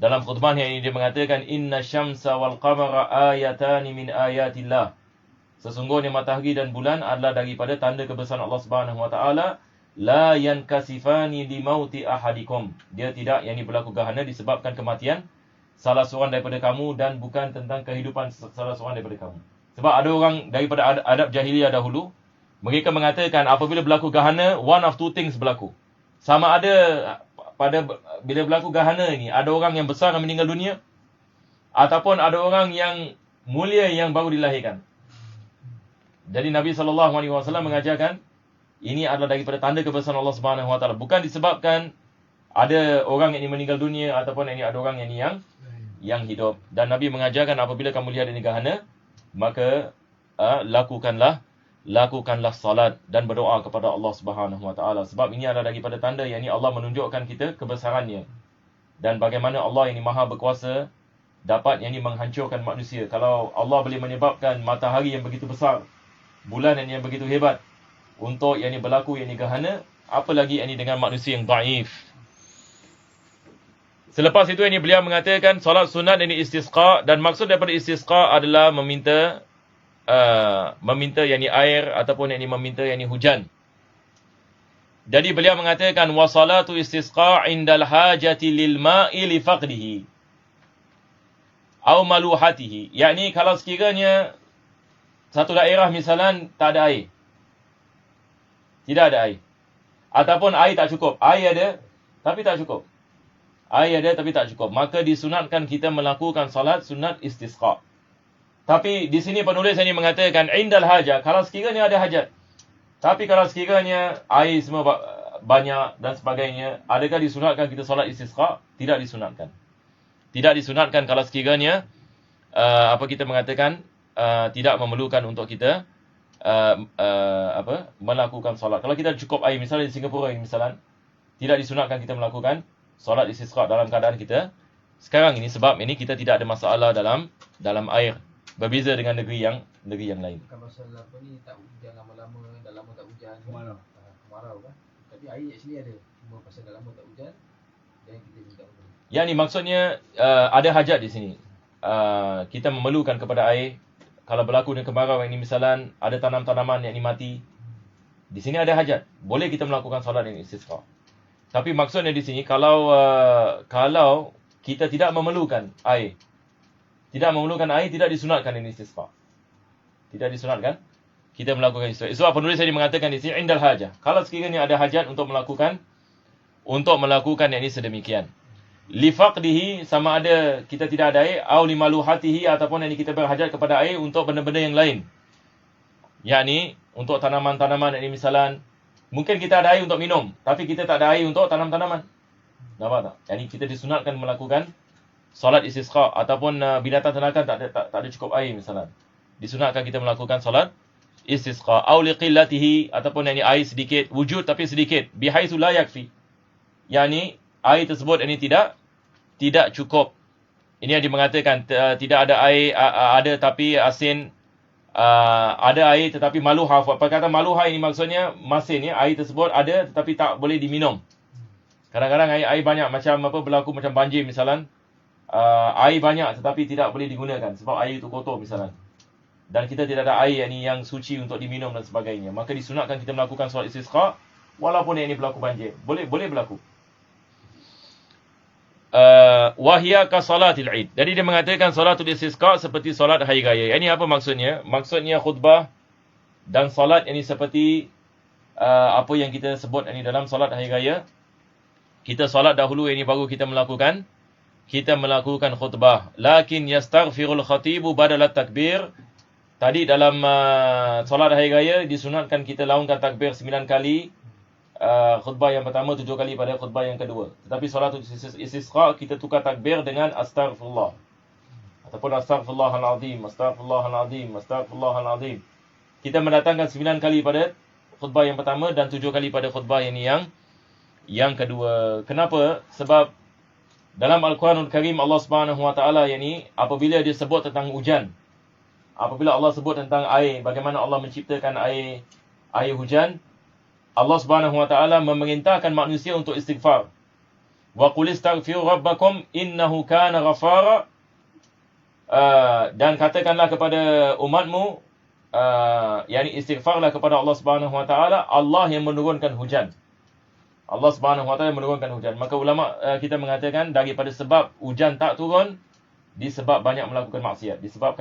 dalam khutbahnya ini dia mengatakan, Inna syamsa wal qamara ayatani min ayatillah. Sesungguhnya matahari dan bulan adalah daripada tanda kebesaran Allah Subhanahu Wa Taala. La yankasifani li mauti ahadikum. Dia tidak berlaku gerhana disebabkan kematian salah seorang daripada kamu, dan bukan tentang kehidupan salah seorang daripada kamu. Sebab ada orang daripada adab jahiliyah dahulu, mereka mengatakan apabila berlaku gerhana, one of two things berlaku. Sama ada bila berlaku gerhana ini, ada orang yang besar yang meninggal dunia, ataupun ada orang yang mulia yang baru dilahirkan. Jadi Nabi SAW mengajarkan ini adalah daripada tanda kebesaran Allah Subhanahu Wa Taala, bukan disebabkan ada orang yang meninggal dunia ataupun ini ada orang yang hidup. Dan Nabi mengajarkan apabila kamu lihat ini gerhana, maka lakukanlah salat dan berdoa kepada Allah Subhanahu Wa Taala, sebab ini adalah daripada tanda yang Allah menunjukkan kita kebesarannya dan bagaimana Allah ini maha berkuasa dapat menghancurkan manusia. Kalau Allah boleh menyebabkan matahari yang begitu besar, bulan yang begitu hebat untuk berlaku gerhana, apalagi dengan manusia yang dhaif. Selepas itu beliau mengatakan solat sunat istisqa, dan maksud daripada istisqa adalah meminta air ataupun meminta hujan. Jadi beliau mengatakan wa salatu istisqa indal hajati lil ma'i li faqdihi au maluhatihi. Yakni kalau sekiranya satu daerah misalan tak ada air, tidak ada air, ataupun air tak cukup, air ada tapi tak cukup, maka disunatkan kita melakukan salat sunat istisqa. Tapi di sini penulis ini mengatakan indal hajat, kalau sekiranya ada hajat. Tapi kalau sekiranya air semua banyak dan sebagainya, adakah disunatkan kita solat istisqa? Tidak disunatkan. Tidak disunatkan kalau sekiranya kita mengatakan tidak memerlukan untuk kita melakukan solat. Kalau kita cukup air, misalnya di Singapura ini misalnya, tidak disunatkan kita melakukan solat istisqa dalam keadaan kita sekarang ini, sebab ini kita tidak ada masalah dalam air. Berbeza dengan negeri yang lain. Bukan masalah ni tak hujan lama-lama, dah lama tak hujan. Kemarau kan. Tapi air actually ada. Cuma pasal dah lama tak hujan, dan kita minta hujan. Yang ni maksudnya ada hajat di sini. Kita memerlukan kepada air. Kalau berlaku dengan kemarau ini misalan, ada tanam-tanaman yang mati. Di sini ada hajat. Boleh kita melakukan solat ini istisqa. Tapi maksudnya di sini kalau kita tidak memerlukan air, tidak disunatkan ini istisqa. Tidak disunatkan kita melakukan istisqa. Sebab penulis tadi mengatakan di sini indal hajah. Kalau sekiranya ada hajat untuk melakukan yang ini sedemikian. Li faqdihi, sama ada kita tidak ada air, au limaluhatihi, ataupun yang kita berhajat kepada air untuk benda-benda yang lain. Yakni untuk tanaman-tanaman ini misalan, mungkin kita ada air untuk minum, tapi kita tak ada air untuk tanam-tanaman. Nampak tak? Yani kita disunatkan melakukan solat istisqa, ataupun binatang ternakan tak ada cukup air misalnya, disunatkan kita melakukan solat istisqa. Au liqillatihi, ataupun yang ini air sedikit, wujud tapi sedikit, bihaitsu la yakfi. Yani air tersebut ini tidak tidak cukup. Ini yang mengatakan tidak ada air, ada tapi asin, ada air tetapi maluha. Perkataan maluha ini maksudnya masin ya, air tersebut ada tetapi tak boleh diminum. Kadang-kadang air banyak macam apa berlaku macam banjir misalan. Air banyak tetapi tidak boleh digunakan sebab air itu kotor misalan. Dan kita tidak ada air yang suci untuk diminum dan sebagainya. Maka disunatkan kita melakukan solat istisqa walaupun ini berlaku banjir. Boleh berlaku. Wahia ka salatil Id. Jadi dia mengatakan salatul istisqa seperti solat hari raya. Ini apa maksudnya? Maksudnya khutbah dan solat ini seperti apa yang kita sebut ini dalam solat hari raya. Kita solat dahulu ini baru kita melakukan khutbah. Lakin yastaghfirul khatibu badala takbir. Tadi dalam solat hari raya disunatkan kita laungkan takbir 9 kali. Khutbah yang pertama 7 kali pada khutbah yang kedua. Tetapi salatul istisqa kita tukar takbir dengan astaghfirullah. Ataupun astaghfirullahalazim, astaghfirullahalazim, astaghfirullahalazim. Kita mendatangkan 9 kali pada khutbah yang pertama dan 7 kali pada khutbah yang kedua. Kenapa? Sebab dalam Al-Quranul Karim Allah Subhanahu Wa Taala apabila dia sebut tentang hujan, apabila Allah sebut tentang air, bagaimana Allah menciptakan air hujan, Allah Subhanahu Wa Taala memerintahkan manusia untuk istighfar. Wa qul istaghfiru rabbakum innahu kana ghafara. Dan katakanlah kepada umatmu, istighfarlah kepada Allah Subhanahu Wa Taala, Allah yang menurunkan hujan. Allah Subhanahu Wa Taala menurunkan hujan. Maka ulama kita mengatakan daripada sebab hujan tak turun disebab banyak melakukan maksiat. Disebab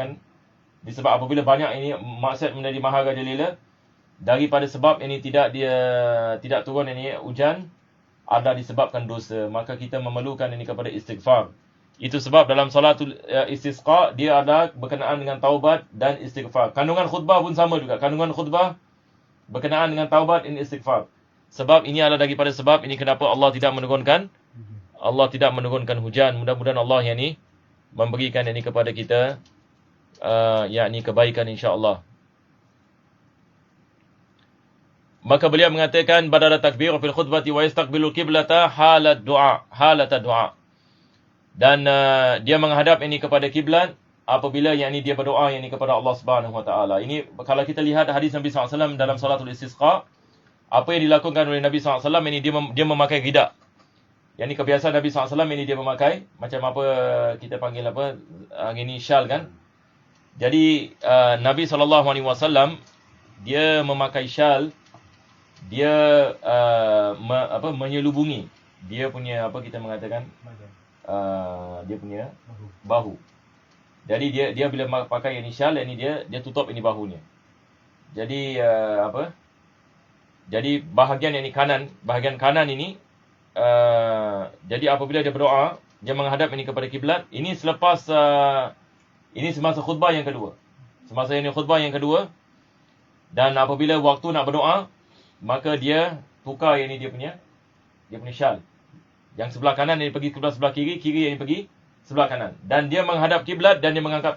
apabila banyak ini maksiat menjadi maharajalela, daripada sebab ini tidak turun ini hujan ada disebabkan dosa, maka kita memerlukan ini kepada istighfar. Itu sebab dalam salatul istisqa dia ada berkenaan dengan taubat dan istighfar. Kandungan khutbah pun sama juga. Kandungan khutbah berkenaan dengan taubat dan istighfar. Sebab ini adalah daripada sebab ini kenapa Allah tidak menurunkan hujan. Mudah-mudahan Allah memberikan ini kepada kita kebaikan insya-Allah. Maka beliau mengatakan badala takbir fil khutbati wa yastaqbilu qiblata halata du'a. Dan dia menghadap ini kepada kiblat apabila dia berdoa kepada Allah Subhanahu Wa Taala. Ini kalau kita lihat hadis Nabi SAW dalam salatul istisqa, apa yang dilakukan oleh Nabi SAW ini dia memakai ridak. Yang ini kebiasaan Nabi SAW ini dia memakai macam apa kita panggil apa hari ini syal kan. Jadi Nabi SAW dia memakai syal, dia menyelubungi dia punya apa kita mengatakan dia punya bahu. Jadi dia bila pakai ini syal ini dia tutup ini bahunya. Jadi jadi bahagian kanan ini jadi apabila dia berdoa dia menghadap ini kepada kiblat. Ini selepas ini semasa khutbah yang kedua. Semasa ini khutbah yang kedua, dan apabila waktu nak berdoa maka dia tukar dia punya syal. Yang sebelah kanan dia pergi ke sebelah kiri, kiri yang pergi sebelah kanan. Dan dia menghadap kiblat dan dia mengangkat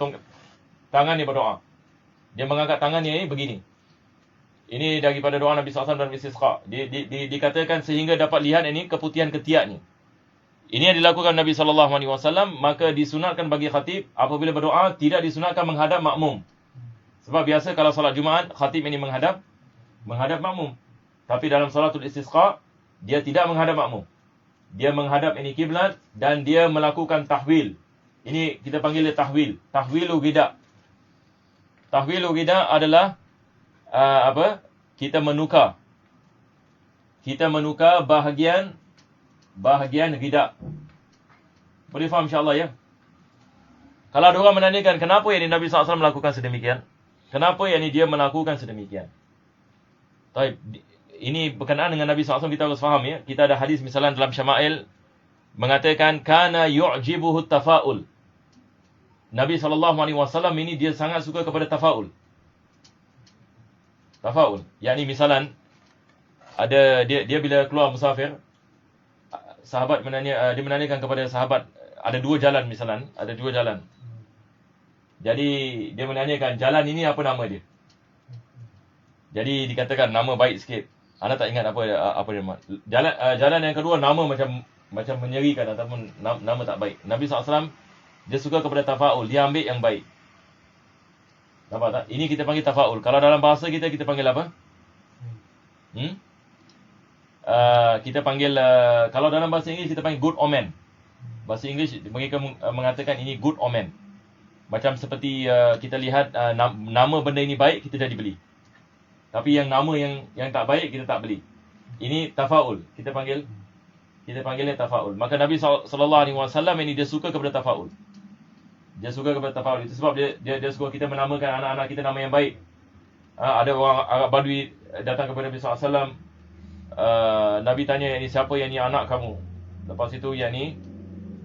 tangan dia berdoa. Dia mengangkat tangan ini begini. Ini daripada doa Nabi SAW dalam istisqa. Dikatakan sehingga dapat lihat ini keputihan ketiaknya. Ini yang dilakukan Nabi SAW, maka disunatkan bagi khatib apabila berdoa tidak disunatkan menghadap makmum. Sebab biasa kalau solat Jumaat khatib ini menghadap makmum. Tapi dalam salatul istisqa dia tidak menghadap makmum. Dia menghadap ini kiblat dan dia melakukan tahwil. Ini kita panggil dia tahwil. Tahwilu ghida. Tahwilu ghida adalah Kita menukar bahagian ghida. Boleh faham insya-Allah ya? Kalau ada orang menanyakan kenapa Nabi SAW melakukan sedemikian? Kenapa dia melakukan sedemikian? Baik, ini berkenaan dengan Nabi SAW kita harus faham ya. Kita ada hadis misalnya dalam Syama'il mengatakan kana yu'jibuhu tafa'ul. Nabi SAW ini dia sangat suka kepada tafa'ul. Tafa'ul. Yakni misalan ada dia bila keluar musafir, sahabat dia menanyakan kepada sahabat ada 2 jalan misalan, ada 2 jalan. Jadi dia menanyakan jalan ini apa nama dia? Jadi dikatakan nama baik sikit. Anda tak ingat apa dia. Jalan yang kedua nama macam macam menyerikan ataupun nama tak baik. Nabi SAW dia suka kepada tafaul, dia ambil yang baik. Nampak tak? Ini kita panggil tafaul. Kalau dalam bahasa kita panggil apa? Kita panggil kalau dalam bahasa Inggeris kita panggil good omen. Bahasa Inggeris mereka mengatakan ini good omen. Macam seperti kita lihat nama benda ini baik, kita jadi beli. Tapi yang nama yang tak baik kita tak beli. Ini tafaul. Kita panggilnya tafaul. Maka Nabi SAW ini dia suka kepada tafaul. Dia suka kepada tafaul. Itu sebab dia suka kita menamakan anak-anak kita nama yang baik. Ada orang Arab Badui datang kepada Nabi SAW. Nabi tanya, yang ni siapa yang ni anak kamu? Lepas itu yang ni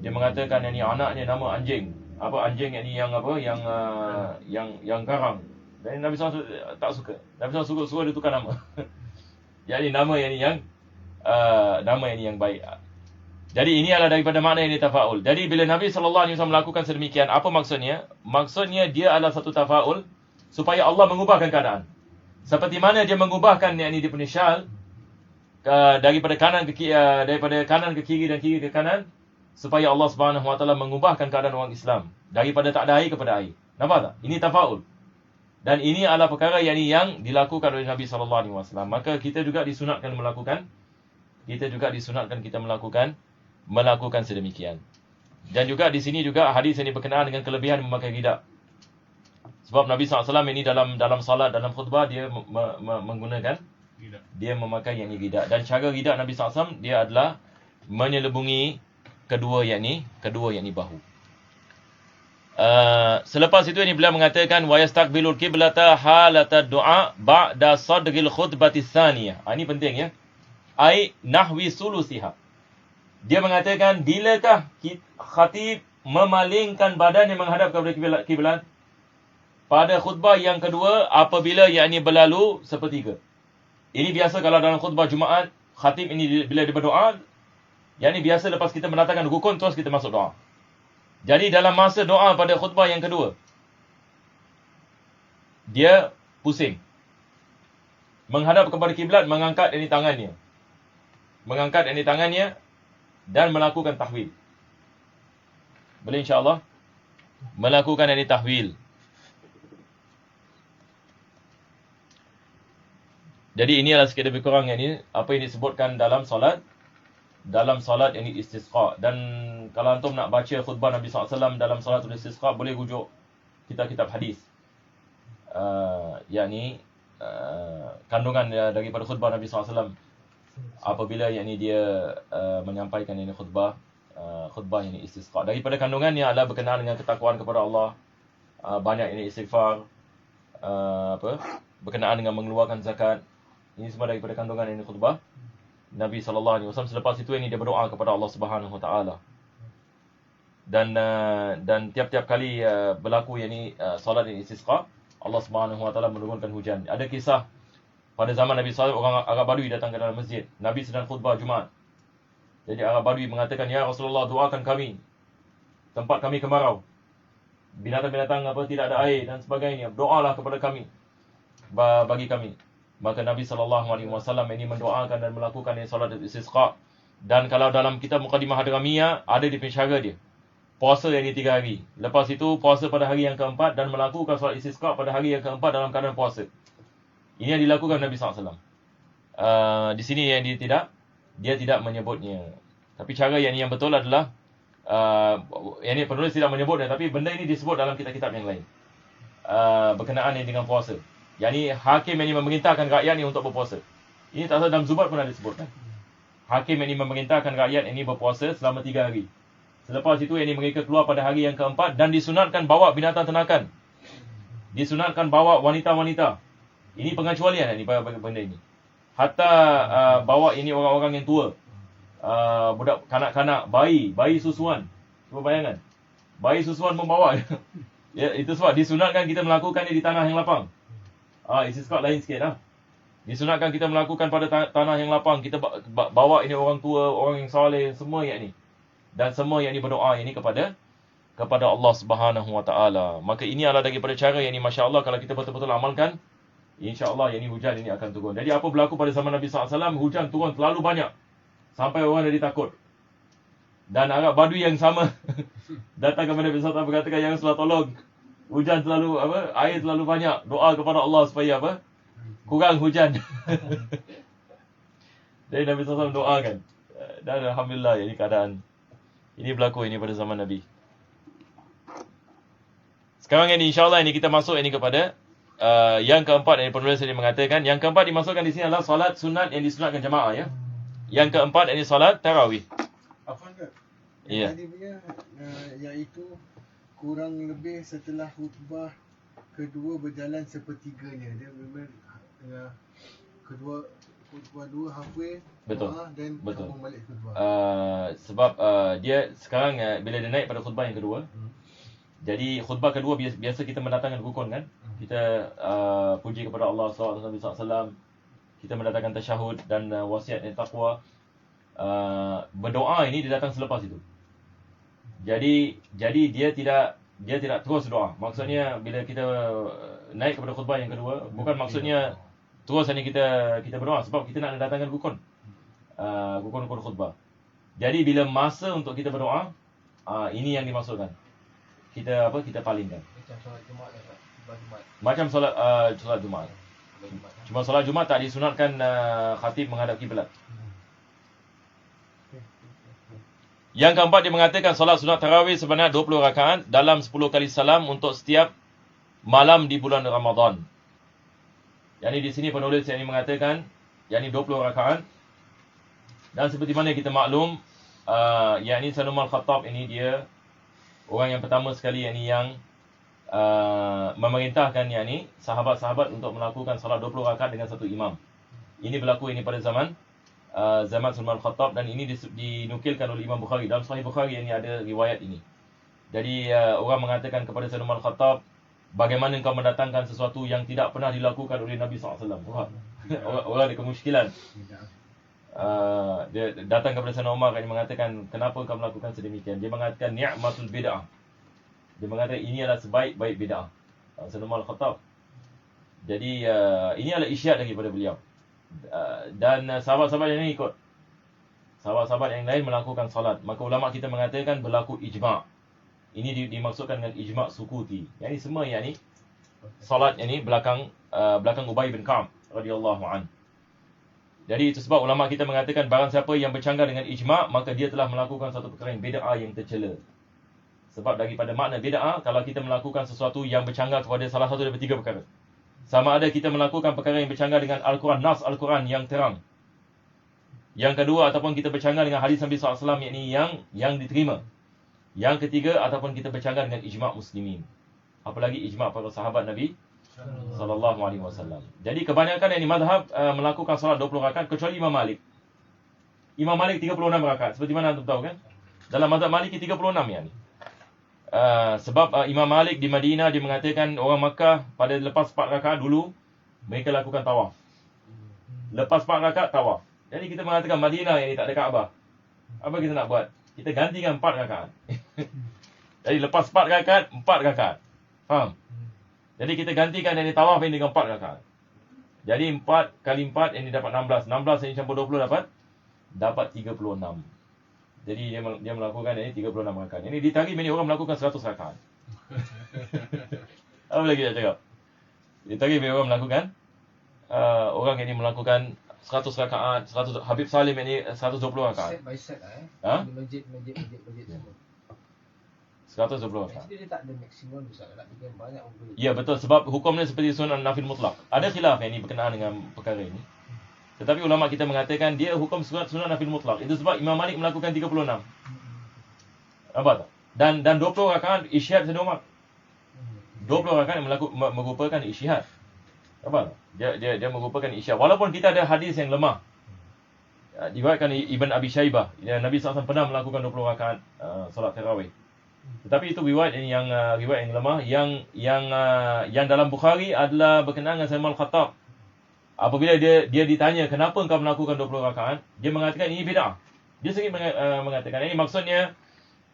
dia mengatakan yang ni anaknya nama anjing. Apa anjing yang ni yang apa? Yang garang. Dan Nabi SAW tak suka. Nabi SAW suka dia tukar nama. Yang ni nama yang ni nama yang baik. Jadi ini adalah daripada makna yang tafaul. Jadi bila Nabi SAW melakukan sedemikian, apa maksudnya? Maksudnya dia adalah satu tafaul supaya Allah mengubahkan keadaan. Seperti mana dia mengubahkan yang ni dia punya syal daripada kanan ke kiri dan kiri ke kanan, supaya Allah Subhanahu Wa Taala mengubahkan keadaan orang Islam daripada tak ada air kepada air. Nampak tak? Ini tafaul. Dan ini adalah perkara yang dilakukan oleh Nabi SAW. Maka kita juga disunatkan melakukan sedemikian. Dan juga di sini juga hadis ini berkenaan dengan kelebihan memakai gidak. Sebab Nabi SAW ini dalam salat, dalam khutbah dia menggunakan gidak. Dia memakai yang ini gidak. Dan cara gidak Nabi SAW dia adalah menyelubungi kedua yakni bahu. Selepas itu ini beliau mengatakan wa yastaqbilul qiblata halata du'a ba'da sadril khutbati tsaniyah. Ini penting ya. Ai nahwi sulusiha. Dia mengatakan bilakah khatib memalingkan badannya menghadap kepada kiblat pada khutbah yang kedua apabila yakni berlalu sepertiga. Ini biasa kalau dalam khutbah Jumaat, khatib ini bila dia berdoa, yakni biasa lepas kita mendatangkan rukun terus kita masuk doa. Jadi dalam masa doa pada khutbah yang kedua, dia pusing. Menghadap kepada kiblat, mengangkat ini tangannya. Dan melakukan tahwil. Boleh insya-Allah melakukan ini tahwil. Jadi ini adalah sikit lebih kurang ini apa yang disebutkan dalam solat yang istisqa. Dan kalau antum nak baca khutbah Nabi SAW dalam salatul istisqa, boleh rujuk kitab-kitab hadis. Kandungan daripada khutbah Nabi SAW apabila dia menyampaikan ini khutbah ini istisqa. Daripada kandungannya adalah berkenaan dengan ketakwaan kepada Allah, banyak ini istighfar, berkenaan dengan mengeluarkan zakat. Ini semua daripada kandungan ini khutbah Nabi SAW. Selepas itu ini dia berdoa kepada Allah Subhanahu Wa Taala. Dan tiap-tiap kali berlaku solat ini istisqa, Allah Subhanahu Wa Taala menurunkan hujan. Ada kisah pada zaman Nabi SAW, orang Arab Badui datang ke dalam masjid. Nabi sedang khutbah Jumaat. Jadi Arab Badui mengatakan, "Ya Rasulullah, doakan kami. Tempat kami kemarau. Binatang-binatang tidak ada air dan sebagainya. Doalah kepada kami. Bagi kami." Maka Nabi SAW ini mendoakan dan melakukan solat istisqa. Dan kalau dalam kitab Muqaddimah Hadramiyah, ada di pensyarah dia. Puasa yang 3 hari. Lepas itu puasa pada hari yang keempat dan melakukan solat istisqa pada hari yang keempat dalam keadaan puasa. Ini yang dilakukan Nabi SAW. Di sini yang dia tidak menyebutnya. Tapi cara yang betul adalah penulis tidak menyebutnya, tapi benda ini disebut dalam kitab-kitab yang lain. Berkenaan dengan puasa. Hakim yang memerintahkan rakyat ini untuk berpuasa. Ini tak salah dalam Zubat pun ada disebutkan. Hakim yang memerintahkan rakyat ini berpuasa selama 3 hari. Selepas itu mereka keluar pada hari yang keempat dan disunatkan bawa binatang ternakan. Disunatkan bawa wanita-wanita. Ini pengecualian benda ini. Hatta bawa ini orang-orang yang tua. Budak kanak-kanak, bayi susuan. Cuba bayangkan. Bayi susuan membawa. Ya, itu sebab disunatkan kita melakukannya di tanah yang lapang. Istisqa lain sikit lah. Disunatkan kita melakukan pada tanah yang lapang. Kita bawa ini orang tua, orang yang soleh, semua yang ni. Dan semua yang ni berdoa ini kepada Allah Subhanahu Wa Taala. Maka ini adalah daripada cara yang ni, masya-Allah, kalau kita betul-betul amalkan, insya-Allah yang ni hujan ini akan turun. Jadi apa berlaku pada zaman Nabi SAW? Hujan turun terlalu banyak sampai orang jadi takut. Dan Arab Badui yang sama datang kepada Nabi SAW berkatakan, "Ya Rasulullah, tolong, hujan terlalu air terlalu banyak, doa kepada Allah supaya kurang hujan." Jadi Nabi SAW doakan. Dan alhamdulillah, ini keadaan ini berlaku ini pada zaman Nabi. Sekarang ini insya-Allah ini kita masuk ini kepada yang keempat yang penulis ini mengatakan, yang keempat dimasukkan di sini adalah solat sunat yang disunatkan jemaah ya. Yang keempat ini solat tarawih. Apa enggak? Ya. Tadi punya iaitu kurang lebih setelah khutbah kedua berjalan sepertiganya. Dia memang kedua khutbah dua halfway, Betul. dan Betul. sambung balik khutbah. Sebab dia sekarang bila dia naik pada khutbah yang kedua, jadi khutbah kedua biasa kita mendatangkan rukun kan. Kita puji kepada Allah SAW, kita mendatangkan tasyahud dan wasiat dan taqwa. Berdoa ini dia datang selepas itu. Jadi dia tidak terus doa. Maksudnya bila kita naik kepada khutbah yang kedua, bukan maksudnya terus hanya kita berdoa, sebab kita nak datangkan rukun khutbah. Jadi bila masa untuk kita berdoa, ini yang dimaksudkan. Kita palingkan. Macam solat Jumaat lah, khutbah Jumaat. Macam solat Jumaat. Khutbah Jumaat. Cuma solat Jumaat tak disunatkan khatib menghadap kiblat. Yang keempat dia mengatakan solat sunat tarawih sebanyak 20 rakaat dalam 10 kali salam untuk setiap malam di bulan Ramadan. Yang ini di sini penulis yang ini mengatakan yang ini 20 rakaat. Dan seperti mana kita maklum, yang ini Sayyidina Umar Khattab ini dia orang yang pertama sekali yang ini yang memerintahkan yang ini sahabat-sahabat untuk melakukan solat 20 rakaat dengan satu imam. Ini berlaku ini pada zaman Sayyidina Al-Khattab, dan ini dinukilkan oleh Imam Bukhari. Dalam Sahih Bukhari ini ada riwayat ini. Jadi orang mengatakan kepada Sayyidina Al-Khattab, bagaimana engkau mendatangkan sesuatu yang tidak pernah dilakukan oleh Nabi SAW? Orang ada kemusykilan. Dia datang kepada Sayyidina Umar yang mengatakan, kenapa engkau melakukan sedemikian? Dia mengatakan ni'matul bid'ah. Dia mengatakan ini adalah sebaik-baik bid'ah. Sayyidina Al-Khattab. Jadi ini adalah isyarat daripada beliau. Dan sahabat-sahabat yang lain ikut. Sahabat-sahabat yang lain melakukan salat. Maka ulama kita mengatakan berlaku ijma'. Ini dimaksudkan dengan ijma' sukuti. Yang ini semua yang ini salat yang ini belakang Ubay bin Ka'ab radhiyallahu an. Jadi itu sebab ulama kita mengatakan barang siapa yang bercanggah dengan ijma', maka dia telah melakukan satu perkara yang bid'ah yang tercela. Sebab daripada makna bid'ah, kalau kita melakukan sesuatu yang bercanggah kepada salah satu daripada tiga perkara. Sama ada kita melakukan perkara yang bercanggah dengan Al-Quran, nas Al-Quran yang terang. Yang kedua, ataupun kita bercanggah dengan hadis Nabi SAW yang diterima. Yang ketiga, ataupun kita bercanggah dengan ijma' muslimin. Apalagi ijma' para sahabat Nabi SAW. Jadi kebanyakan yang di madhab melakukan solat 20 rakaat, kecuali Imam Malik. Imam Malik 36 rakaat. Seperti mana antum tahu kan? Dalam madhab Maliki 36 yang ni. Sebab Imam Malik di Madinah dia mengatakan orang Makkah pada lepas 4 rakaat dulu mereka lakukan tawaf. Lepas 4 rakaat tawaf. Jadi kita mengatakan Madinah yang ni tak ada Kaabah. Apa kita nak buat? Kita gantikan 4 rakaat. Jadi lepas 4 rakaat 4 rakaat. Faham? Jadi kita gantikan yang ni tawaf ini dengan 4 rakaat. Jadi 4 kali 4 yang ni dapat 16. 16 yang campur 20 dapat 36. Jadi dia melakukan ini 36 rakaat. Ini di tarikh banyak orang melakukan 100 rakaat. Apa lagi nak cakap? Di tarikh banyak orang melakukan orang ini melakukan 100 rakaat, 100 Habib Salim ini 120 rakaat. Set by set lah Di masjid semua. 120 rakaat. Actually dia tak ada maksimum besar nak bikin banyak orang boleh. Ya betul, sebab hukumnya seperti sunat nafil mutlak. Ada khilaf yang ini berkenaan dengan perkara ini. Tetapi ulama kita mengatakan dia hukum sunat nafil mutlak. Itu sebab Imam Malik melakukan 36. Apa tak? Dan 20 rakaat isyhad Sayyidina Umar. 20 rakaat merupakan isyhad. Apa? Dia merupakan isyhad. Walaupun kita ada hadis yang lemah. Diriwayatkan Ibn Abi Shaybah, Nabi SAW pernah melakukan 20 rakaat solat tarawih. Tetapi itu riwayat yang lemah. Yang dalam Bukhari adalah berkenaan dengan Sayyidina Al-Khattab. Apabila dia ditanya kenapa engkau melakukan 20 rakaat, dia mengatakan ini bid'ah. Dia sendiri mengatakan ini maksudnya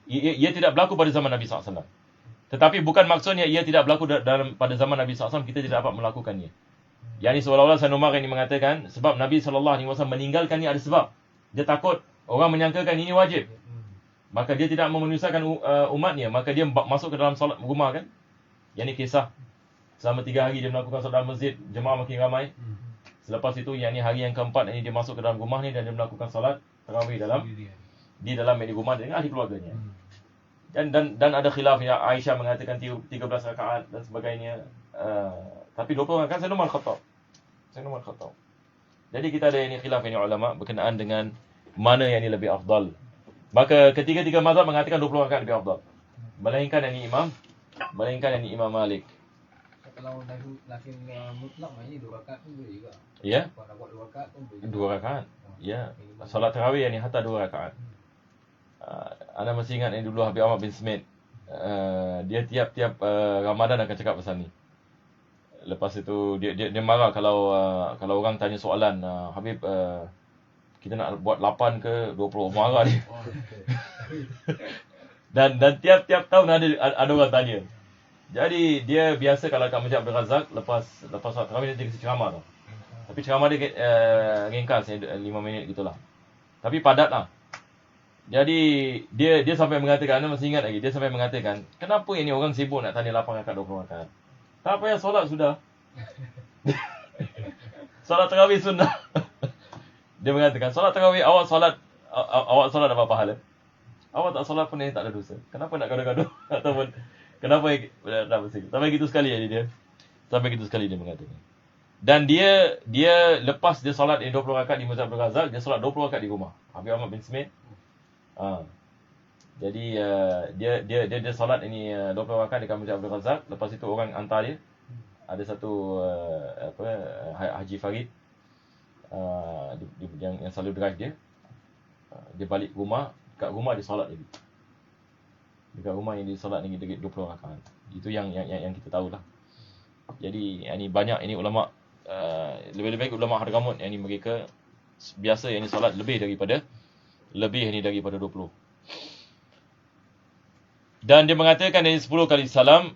ia tidak berlaku pada zaman Nabi SAW. Tetapi bukan maksudnya ia tidak berlaku pada zaman Nabi SAW, kita tidak dapat melakukannya. Yang ini seolah-olah Sayyidina Umar ini mengatakan sebab Nabi SAW meninggalkan ini ada sebab. Dia takut orang menyangkakan ini wajib. maka dia tidak menyusahkan umatnya, maka dia masuk ke dalam solat rumah kan. Yang ni kisah. Selama 3 hari dia melakukan solat dalam masjid, jemaah makin ramai. Selepas itu yang ni hari yang keempat ini dia masuk ke dalam rumah ni dan dia melakukan solat tarawih di dalam rumah dengan ahli keluarganya. Dan ada khilaf ya, Aisyah mengatakan 13 rakaat dan sebagainya. Tapi 20 rakaat Sayyidina Umar Khattab. Jadi kita ada ini khilaf ini ulama berkenaan dengan mana yang ini lebih afdal. Maka ketiga-tiga mazhab mengatakan 20 rakaat lebih afdal. Melainkan yang ini Imam Malik. Kalau nafil mutlak ini 2 rakaat pun boleh juga. Ya. Kalau nak buat 2 rakaat pun boleh. 2 rakaat. Ya. Solat tarawih yang ni hatta 2 rakaat. Anda masih ingat yang dulu Habib Ahmad bin Smith. Dia tiap-tiap Ramadan akan cakap pasal ni. Lepas itu dia marah kalau orang tanya soalan, Habib kita nak buat 8 ke 20, marah dia. dan tiap-tiap tahun ada orang tanya. Jadi dia biasa kalau kat Masjid Abdul Razak lepas solat tarawih dia kasi ceramah tau. Tapi ceramah dia ringkas 5 minit gitulah. Tapi padat lah. Jadi dia sampai mengatakan, anda masih ingat lagi, dia sampai mengatakan, kenapa ini orang sibuk nak tanya 8 rakaat 20 rakaat? Tak payah solat sudah. Solat tarawih sunnah. Dia mengatakan, solat tarawih awak solat dapat pahala. Awak tak solat pun tak ada dosa. Kenapa nak gaduh-gaduh? Ataupun kenapa tak bersih? Sampai gitu sekali dia. Sampai gitu sekali dia mengatakan. Dan dia lepas dia solat 20 rakaat di Masjid Abdul Razak, dia solat 20 rakaat di rumah. Habib Ahmad bin Smith. Jadi dia solat ini 20 rakaat di Masjid Abdul Razak. Lepas itu orang hantar dia. Ada satu Haji Farid yang selalu drive dia. Dia balik rumah, kat rumah dia solat lagi. Dekat rumah yang dia solat lagi 20 rakaat. Itu yang kita tahulah. Jadi ini banyak ini ulama lebih baik ulama Hadramut yang ini mereka biasa yang ini solat lebih daripada 20. Dan dia mengatakan ini 10 kali salam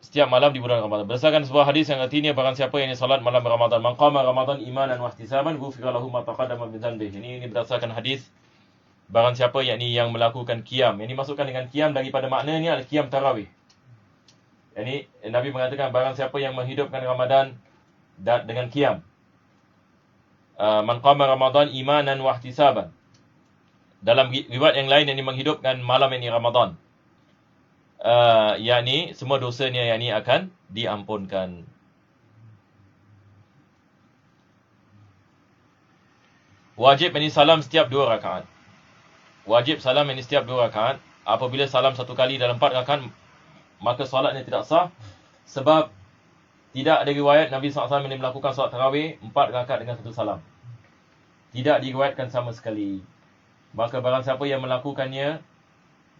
setiap malam di bulan Ramadan. Berdasarkan sebuah hadis yang artinya barang siapa yang salat malam Ramadan, man qama Ramadan imanan wa ihtisaban ghufira lahu ma taqaddama min dhanbihi. Ini berdasarkan hadis barang siapa yang melakukan qiyam. Ini masukkan dengan qiyam daripada maknanya adalah qiyam tarawih. Ini Nabi mengatakan barang siapa yang menghidupkan Ramadan dengan qiyam. Man qama Ramadan imanan wa ihtisaban. Dalam riwayat yang lain yang menghidupkan malam ini Ramadan. Yakni semua dosanya yakni akan diampunkan. Wajib ini salam setiap 2 rakaat. Wajib salam ini setiap 2 rakaat. Apabila salam 1 kali dalam 4 rakaat, maka solatnya tidak sah. Sebab tidak ada riwayat Nabi SAW ini melakukan solat tarawih 4 rakaat dengan 1 salam. Tidak diriwayatkan sama sekali. Maka barang siapa yang melakukannya,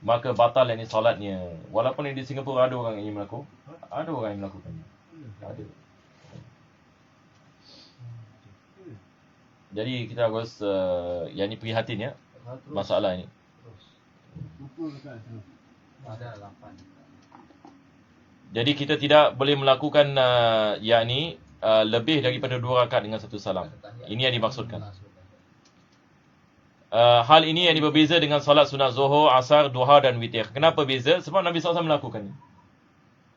maka batal ini solatnya. Walaupun di Singapura ada orang yang melakukan. Ada orang yang melakukannya. Ada. Jadi kita harus yang ini prihatin ya. Masalah ini. Ada 8. Jadi kita tidak boleh melakukan yakni lebih daripada 2 rakaat dengan 1 salam. Ini yang dimaksudkan. Hal ini yang berbeza dengan solat sunat zuhur, asar, duha dan witir. Kenapa beza? Sebab Nabi SAW melakukannya.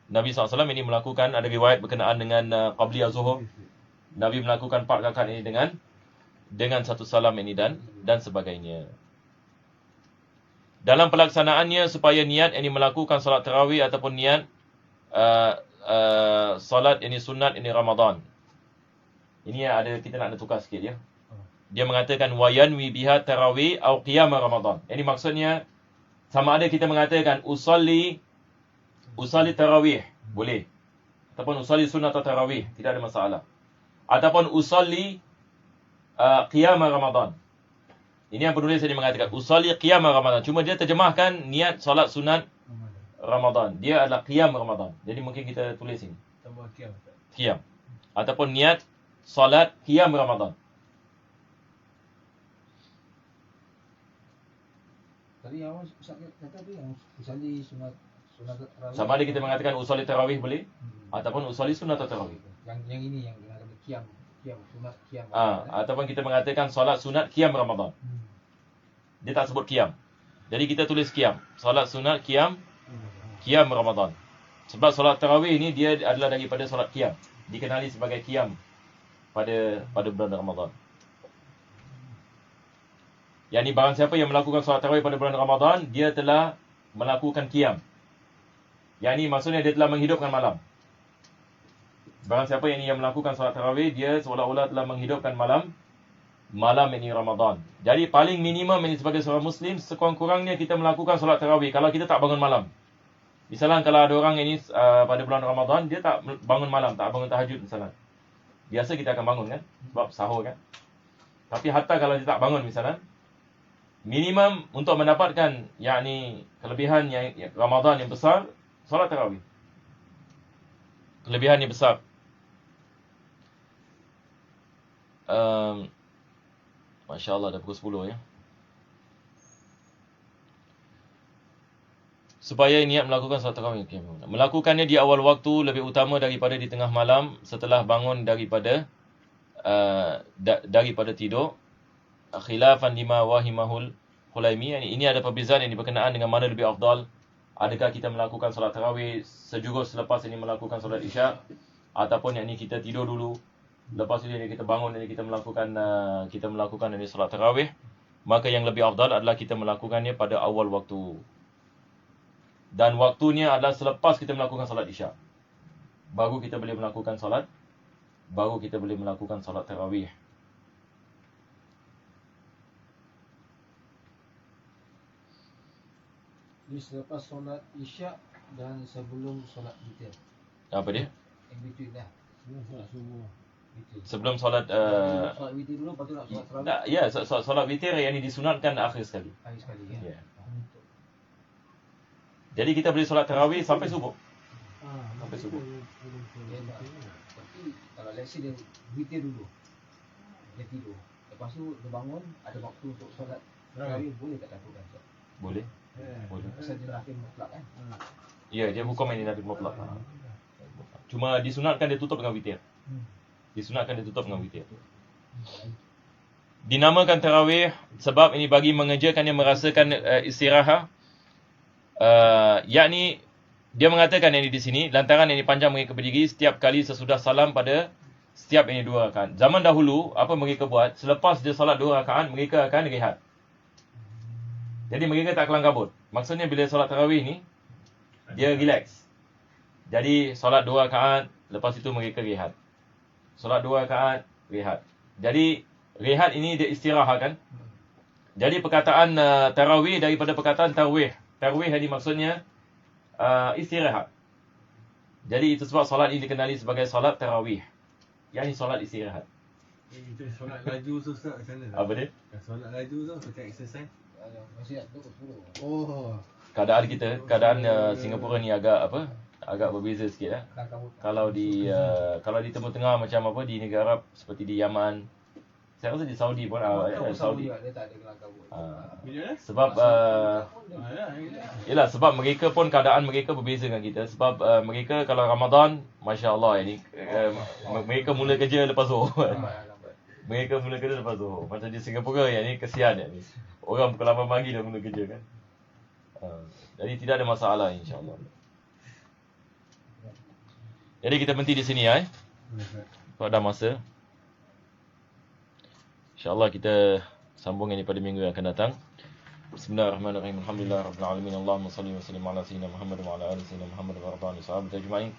Nabi SAW ini melakukan, ada riwayat berkenaan dengan qabliyah zuhur. Nabi melakukan 4 rakaat ini dengan 1 salam ini dan sebagainya. Dalam pelaksanaannya supaya niat ini melakukan solat tarawih ataupun niat solat ini sunat ini Ramadan. Ini ada kita nak tukar sikit ya. Dia mengatakan wayanwi biha tarawih atau qiyam Ramadan. Ini maksudnya sama ada kita mengatakan usalli tarawih boleh, ataupun usalli sunat tarawih tidak ada masalah, ataupun usalli qiyam Ramadan. Ini yang penulis tadi mengatakan usalli qiyam Ramadan. Cuma dia terjemahkan niat solat sunat Ramadan. Dia adalah qiyam Ramadan. Jadi mungkin kita tulis ini. Tambah Qiyam. Ataupun niat solat qiyam Ramadan. Tadi awak kata tu yang usalli sunat tarawih. Sama ada kita mengatakan usalli tarawih boleh, ataupun usalli sunat tarawih. Yang ini yang dengan qiyam sunat qiyam. Ataupun kita mengatakan solat sunat qiyam Ramadan. Dia tak sebut qiyam. Jadi kita tulis qiyam. Solat sunat qiyam Ramadan. Sebab solat tarawih ni dia adalah daripada solat qiyam. Dikenali sebagai qiyam pada bulan Ramadan. Yang ni barang siapa yang melakukan solat tarawih pada bulan Ramadan, dia telah melakukan qiyam. Yang ni maksudnya dia telah menghidupkan malam. Barang siapa yang melakukan solat tarawih, dia seolah-olah telah menghidupkan malam ini Ramadan. Jadi paling minimum ini sebagai seorang Muslim, sekurang-kurangnya kita melakukan solat tarawih kalau kita tak bangun malam. Misalnya kalau ada orang ini pada bulan Ramadan, dia tak bangun malam, tak bangun tahajud misalnya. Biasa kita akan bangun kan, sebab sahur kan. Tapi hatta kalau dia tak bangun misalnya, minimum untuk mendapatkan yakni kelebihan yang Ramadan yang besar, solat tarawih. Kelebihan yang besar. Masya Allah dah pukul 10 ya. Supaya niat melakukan solat tarawih. Melakukannya di awal waktu lebih utama daripada di tengah malam setelah bangun daripada tidur. Khilafan lima wahimahul Khulaimi. Ini ada perbezaan yang berkenaan dengan mana lebih afdal. Adakah kita melakukan solat tarawih sejurus selepas ini melakukan solat isyak, ataupun yang ini kita tidur dulu, lepas itu kita bangun dan kita melakukan ini solat tarawih. Maka yang lebih afdal adalah kita melakukannya pada awal waktu. Dan waktunya adalah selepas kita melakukan solat isyak. Baru kita boleh melakukan solat tarawih. Jadi selepas solat isyak dan sebelum solat witir. Apa dia? In between dah. Solat subuh. Sebelum solat Solat witir dulu, lepas tu nak solat tarawih. ya, solat witir yang disunatkan akhir sekali. Akhir sekali kan. Ya. Jadi kita boleh solat tarawih sampai subuh. Sampai subuh. Tapi kalau let's say dia witir dulu, dia tidur, lepas tu dia bangun, ada waktu untuk solat tarawih, boleh tak lakukan? Boleh. Boleh. Pasal dia nafil mutlak kan. Ya, dia hukum yang nafil mutlak. Cuma disunatkan dia tutup dengan witir. Dinamakan tarawih sebab ini bagi mengerjakan yang merasakan istirahat. Yakni dia mengatakan yang di sini, lantaran yang panjang mereka berdiri setiap kali sesudah salam pada setiap ini 2 rakaat. Zaman dahulu apa mereka buat? Selepas dia solat 2 rakaat, mereka akan rehat. Jadi mereka tak kelang kabut. Maksudnya bila solat tarawih ni, dia relax. Jadi solat 2 rakaat, lepas itu mereka rehat. Solat 2 rakaat, rehat. Jadi rehat ini dia istirahat kan. Jadi perkataan tarawih daripada perkataan tarwih. Tarwih ini maksudnya istirahat. Jadi itu sebab solat ini dikenali sebagai solat tarawih. Yang ini solat istirahat. Itu solat laju tu Ustaz macam mana? Apa dia? Solat laju tu macam exercise. Masih nak duduk 10. Oh. Keadaan Singapura ni agak berbeza sikit lah. Kalau di Timur Tengah macam apa, di negara Arab seperti di Yaman, saya rasa di Saudi pun Saudi. Dia tak ada kelang kabut. Sebab sebab mereka pun keadaan mereka berbeza dengan kita. Sebab mereka kalau Ramadan, masya-Allah ini mereka mula kerja lepas Zuhur. Mereka mula kerja lepas Zuhur. Macam di Singapura yang ni kesian ni. Orang pukul 8 pagi dah mula kerja kan. Jadi tidak ada masalah insya-Allah. Jadi kita berhenti di sini ya. Sebab dah masa. InsyaAllah kita sambung ini pada minggu yang akan datang. Bismillahirrahmanirrahim. Alhamdulillah Rabbil Alamin. Allahumma salli wa sallim ala sayyidina Muhammad wa ala ali sayyidina Muhammad wa radhani sahabat ajma'in.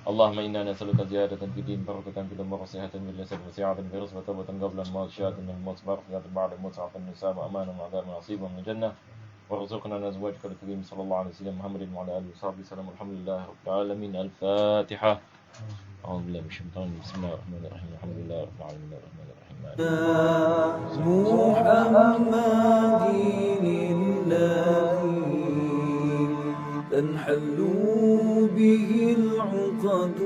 Allahumma inna nas'aluka ziyadatan fid din, barakatan fil umur, sihhatan bil jasad, wa sa'atan fil rizq, wa tawbatan qabla al-maut, syahadatan lil maut, barakatan ba'da al-maut, sa'atan nisab, wa amanan wa adab nasiba min jannah. Warzuqna azwajaka al-karim sallallahu alaihi wasallam Muhammadin wa ala alihi wa sahbihi sallam. Alhamdulillah rabbil alamin. Al-Fatihah. أعوذ بالله من الشيطان الرجيم. بسم الله الرحمن الرحيم. الحمد لله رب العالمين الرحمن الرحيم. محمد الذي تنحل به العقد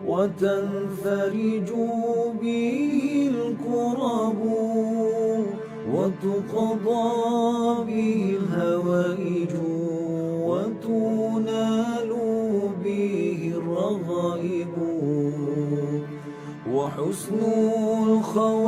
وتنفرج به الكرب وتقضى به الهوائج وتنال به الرغائب وحسن الخواتم